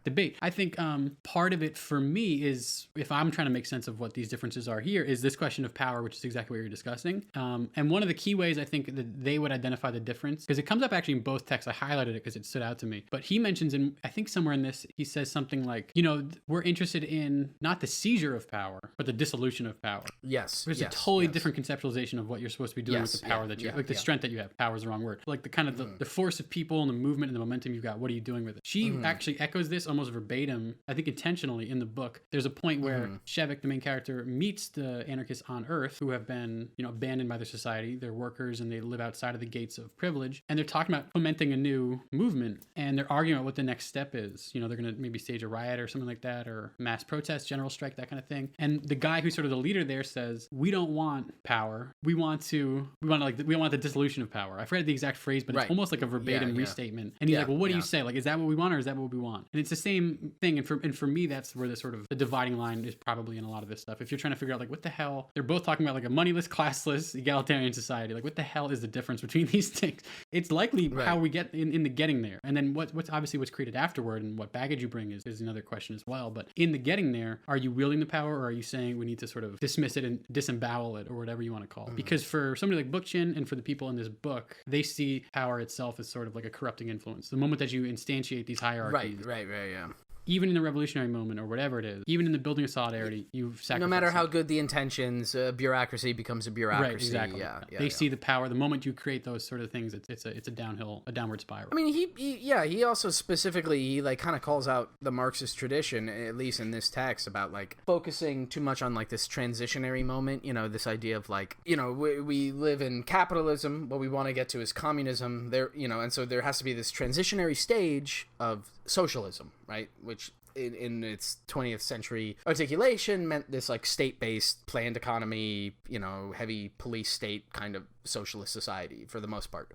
debate. debate. I think part of it for me is, if I'm trying to make sense of what these differences are here, is this question of power, which is exactly what you're discussing. And one of the key ways I think that they would identify the difference, because it comes up actually in both texts. I highlighted it because it stood out to me. But he mentions I think somewhere in this, he says something like, we're interested in not the seizure of power, but the dissolution of power. Yes. There's a totally different conceptualization of what you're supposed to be doing with the power that you the strength that you have. Power is the wrong word. Like the kind of the force of people and the movement and the momentum you've got. What are you doing with it? She actually echoes this almost verbatim, I think intentionally, in the book. There's a point where Shevik, the main character, meets the anarchists on Earth who have been, abandoned by their society. They're workers and they live outside of the gates of privilege. And they're talking about fomenting a new movement. And they're arguing about what the next step is. They're going to maybe stage a riot or something like that, or mass protest, general strike, that kind of thing. And the guy who's sort of the leader there says, we don't want power. We want the dissolution of power. I forget the exact phrase, but it's almost like a verbatim restatement. And he's like, well, what do you say? Like, is that what we want, or is that what we want? And it's the same thing. And for me, that's where the sort of the dividing line is probably in a lot of this stuff. If you're trying to figure out, like, what the hell, they're both talking about like a moneyless, classless, egalitarian society. Like, what the hell is the difference between these things? It's likely how we get in the getting there. And then what's obviously what's created afterward and what baggage you bring is another question as well. But in the getting there, are you wielding the power, or are you saying we need to sort of dismiss it and disembowel it, or whatever you want to call it? Because for somebody like Bookchin and for the people in this book, they see power itself as sort of like a corrupting influence. The moment that you instantiate these hierarchies, right, yeah. Even in the revolutionary moment or whatever it is, even in the building of solidarity, you've sacrificed. No matter how good the intentions, bureaucracy becomes a bureaucracy. Right, exactly. They see the power. The moment you create those sort of things, it's a downward spiral. I mean, he also specifically, he kind of calls out the Marxist tradition, at least in this text, about like focusing too much on like this transitionary moment. This idea of like, we live in capitalism. What we want to get to is communism. And so there has to be this transitionary stage of socialism, right? Which in its 20th century articulation meant this like state-based planned economy, heavy police state kind of socialist society for the most part.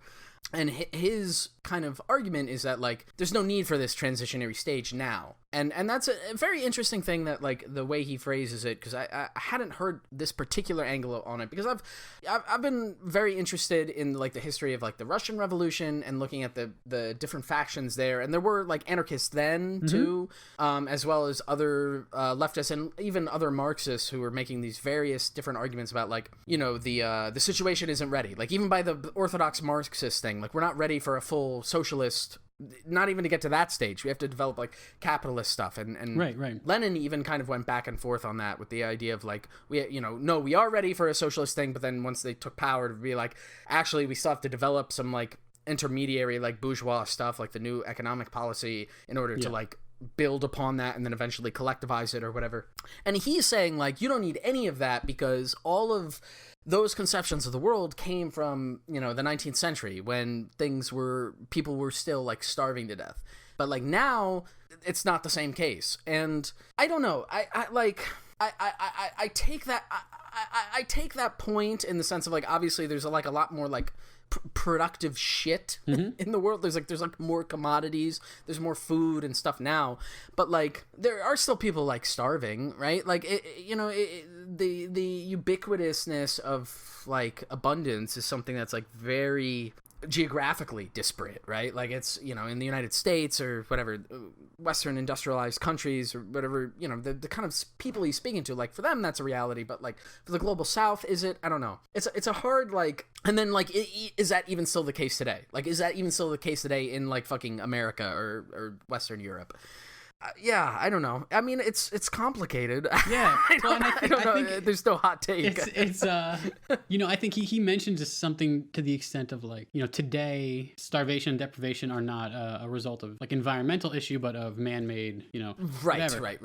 And his kind of argument is that like there's no need for this transitionary stage now. And that's a very interesting thing, that like the way he phrases it, because I hadn't heard this particular angle on it, because I've been very interested in like the history of like the Russian Revolution and looking at the different factions there, and there were like anarchists then too, as well as other leftists and even other Marxists who were making these various different arguments about like the situation isn't ready, like even by the orthodox Marxist thing, like we're not ready for a full socialist. Not even to get to that stage, we have to develop like capitalist stuff, and right. Lenin even kind of went back and forth on that with the idea of like we are ready for a socialist thing, but then once they took power, to be like, actually we still have to develop some like intermediary like bourgeois stuff, like the new economic policy, in order to like build upon that and then eventually collectivize it or whatever. And he's saying like you don't need any of that, because all of those conceptions of the world came from, the 19th century, when people were still like starving to death. But like now it's not the same case. And I don't know. I take that. I take that point in the sense of like, obviously there's a lot more like productive shit in the world. There's more commodities, there's more food and stuff now, but like there are still people like starving, right? Like the ubiquitousness of like abundance is something that's like very geographically disparate, right? Like it's, in the United States or whatever, Western industrialized countries or whatever, the kind of people he's speaking to, like for them that's a reality, but like for the global South, is it? I don't know. It's a hard like, and then like is that even still the case today? Like is that even still the case today in like fucking America or Western Europe? Yeah, I don't know. I mean, it's complicated. Yeah, I don't know. There's no hot take. It's I think he mentions something to the extent of like, today starvation and deprivation are not a result of like environmental issue, but of man-made, Right.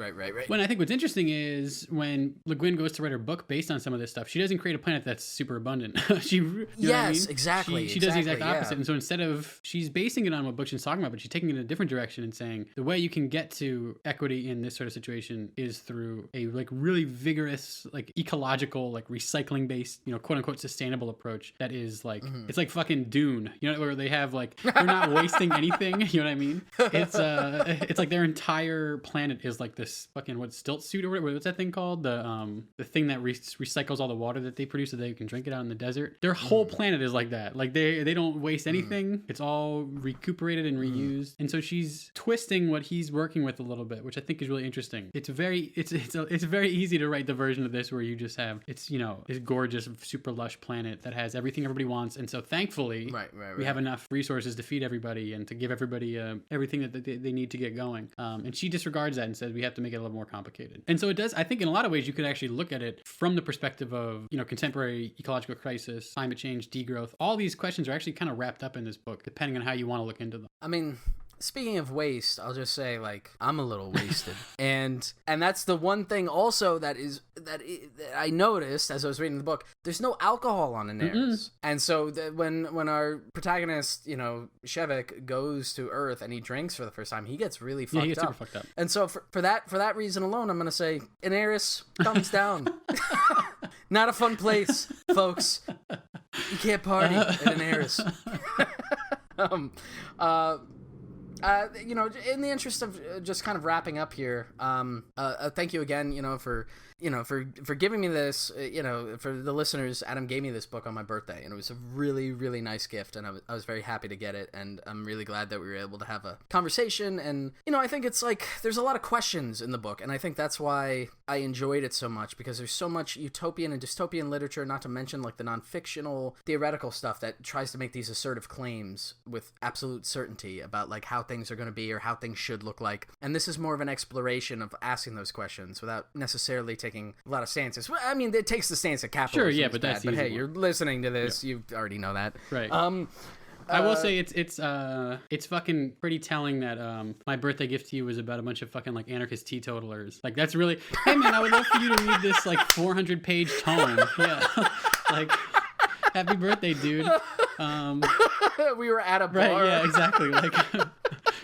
When I think what's interesting is when Le Guin goes to write her book based on some of this stuff, she doesn't create a planet that's super abundant. Exactly. She does the exact opposite. Yeah. And so instead of, she's basing it on what Bookchin's talking about, but she's taking it in a different direction and saying the way you can get to equity in this sort of situation is through a like really vigorous, like ecological, like recycling based, quote unquote sustainable approach that is like it's like fucking Dune, where they have like they're not wasting anything, you know what I mean? It's like their entire planet is like this fucking stilt suit or whatever, what's that thing called, the thing that recycles all the water that they produce so they can drink it out in the desert. Their whole planet is like that. Like they don't waste anything. It's all recuperated and reused. And so she's twisting what he's working with with a little bit, which I think is really interesting. It's very easy to write the version of this where you just have this gorgeous, super lush planet that has everything everybody wants, and so thankfully, we have enough resources to feed everybody and to give everybody everything that they need to get going. And she disregards that and says we have to make it a little more complicated. And so it does. I think in a lot of ways you could actually look at it from the perspective of contemporary ecological crisis, climate change, degrowth. All these questions are actually kind of wrapped up in this book, depending on how you want to look into them. I mean, speaking of waste, I'll just say, like, I'm a little wasted. and that's the one thing also that I noticed as I was reading the book. There's no alcohol on Anarchists. And so when our protagonist, Shevik, goes to Earth and he drinks for the first time, he gets really fucked up. Yeah, he gets super fucked up. And so for that reason alone, I'm going to say, Anarchists, thumbs down. Not a fun place, folks. You can't party at Anarchists. In the interest of just kind of wrapping up here, thank you again, for giving me this, for the listeners. Adam gave me this book on my birthday, and it was a really, really nice gift, and I was very happy to get it, and I'm really glad that we were able to have a conversation. And, I think it's like, there's a lot of questions in the book, and I think that's why I enjoyed it so much, because there's so much utopian and dystopian literature, not to mention like the non-fictional, theoretical stuff that tries to make these assertive claims with absolute certainty about like how things are going to be or how things should look like. And this is more of an exploration of asking those questions without necessarily taking a lot of stances. Well, I mean, it takes the stance of capitalism. Sure, yeah, but that's bad. But hey, you're listening to this, you already know that. Right. I will say it's fucking pretty telling that my birthday gift to you was about a bunch of fucking like anarchist teetotalers. Like that's really, hey man, I would love for you to read this like 400-page tome. Yeah, like happy birthday, dude. We were at a bar. Right? Yeah, exactly. Like.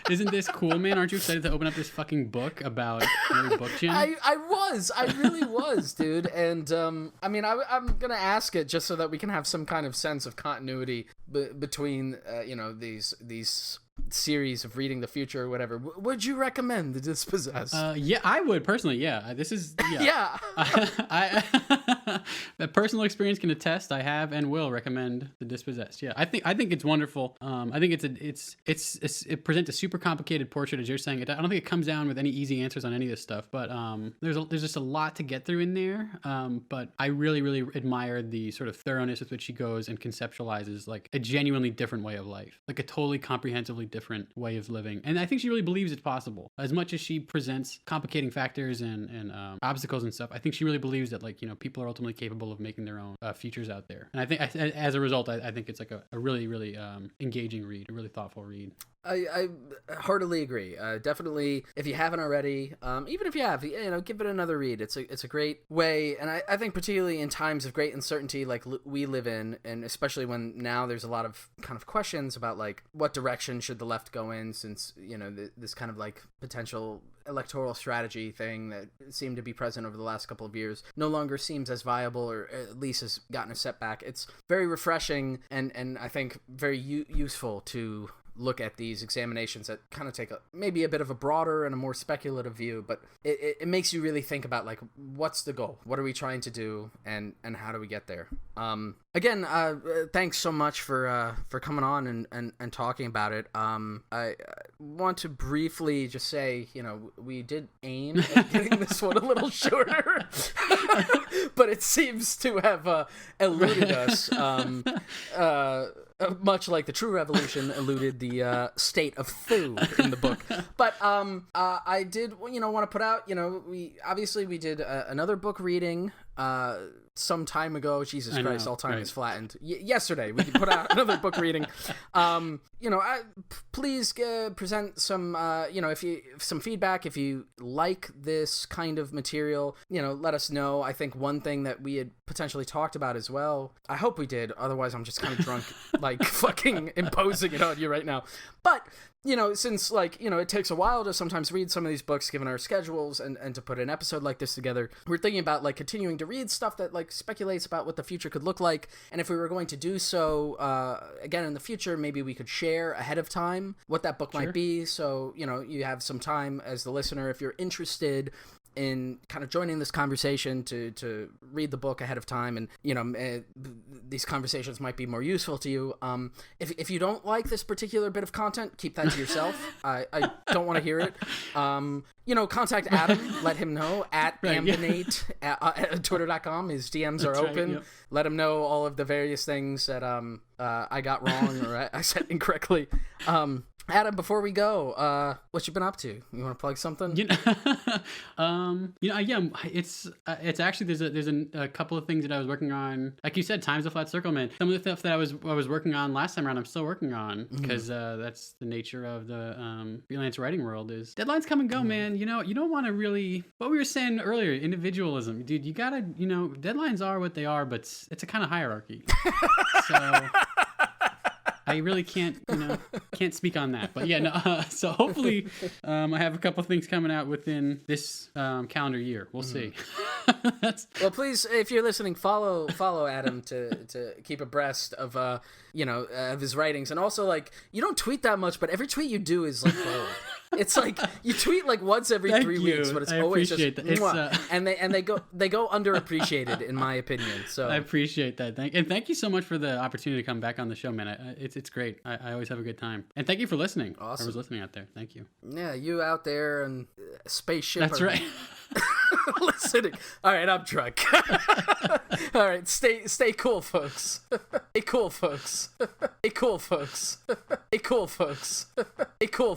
Isn't this cool, man? Aren't you excited to open up this fucking book about Murray Bookchin? I really was, dude. And I mean, I'm gonna ask it just so that we can have some kind of sense of continuity between these series of reading the future or whatever. Would you recommend The Dispossessed? Yeah, I would personally. Yeah, this is yeah. I the personal experience can attest. I have and will recommend The Dispossessed. Yeah, I think it's wonderful. I think it presents a super complicated portrait, as you're saying. I don't think it comes down with any easy answers on any of this stuff. But there's just a lot to get through in there. But I really, really admire the sort of thoroughness with which she goes and conceptualizes like a genuinely different way of life, like a totally comprehensively different way of living. And I think she really believes it's possible. As much as she presents complicating factors and obstacles and stuff, I think she really believes that people are ultimately capable of making their own futures out there. And I think as a result, I think it's like a really, really engaging read, a really thoughtful read. I heartily agree. Definitely, if you haven't already, even if you have, give it another read. It's a great way, and I think particularly in times of great uncertainty like we live in, and especially when now there's a lot of kind of questions about like what direction should the left go in, since this kind of like potential electoral strategy thing that seemed to be present over the last couple of years no longer seems as viable, or at least has gotten a setback. It's very refreshing and I think very useful to look at these examinations that kind of take maybe a bit of a broader and a more speculative view, but it makes you really think about like, what's the goal? What are we trying to do? And how do we get there? Again, thanks so much for coming on and talking about it. I want to briefly just say, we did aim at getting this one a little shorter, but it seems to have eluded us. Much like the True Revolution eluded the state of food in the book. But I did, want to put out, we did another book reading some time ago. Jesus Christ, all time is flattened. Yesterday, we put out another book reading. Please present some, some feedback. If you like this kind of material, let us know. I think one thing that we had potentially talked about as well, I hope we did, otherwise I'm just kind of drunk, like fucking imposing it on you right now. But since it takes a while to sometimes read some of these books given our schedules and to put an episode like this together, we're thinking about like continuing to read stuff that like speculates about what the future could look like. And if we were going to do so again in the future, maybe we could share ahead of time what that book might be. So, you have some time as the listener, if you're interested in kind of joining this conversation to read the book ahead of time, and these conversations might be more useful to you. If you don't like this particular bit of content, keep that to yourself. I don't want to hear it. Contact Adam. Let him know at ambinate at twitter.com. His DMs are open. Yep. Let him know all of the various things that I got wrong or I said incorrectly. Adam, before we go, what you been up to? You want to plug something? It's actually there's a couple of things that I was working on. Like you said, Time's a Flat Circle, man. Some of the stuff that I was working on last time around, I'm still working on because that's the nature of the freelance writing world. Is deadlines come and go, man. You don't want to really. What we were saying earlier, individualism, dude. You gotta, deadlines are what they are, but it's a kind of hierarchy. So. I really can't speak on that, but so hopefully, I have a couple things coming out within this calendar year. We'll see. Well, please, if you're listening, follow Adam to keep abreast of of his writings, and also you don't tweet that much, but every tweet you do is gold. It's you tweet once every 3 weeks, but it's always just and they go underappreciated in my opinion. So I appreciate that. Thank you so much for the opportunity to come back on the show, man. It's great. I always have a good time, and thank you for listening. Awesome. I was listening out there. Thank you. Yeah, you out there and spaceship. That's right. Listening. All right, I'm drunk. All right, stay cool, folks. Stay cool, folks. Stay cool, folks. Stay cool, folks. Stay cool,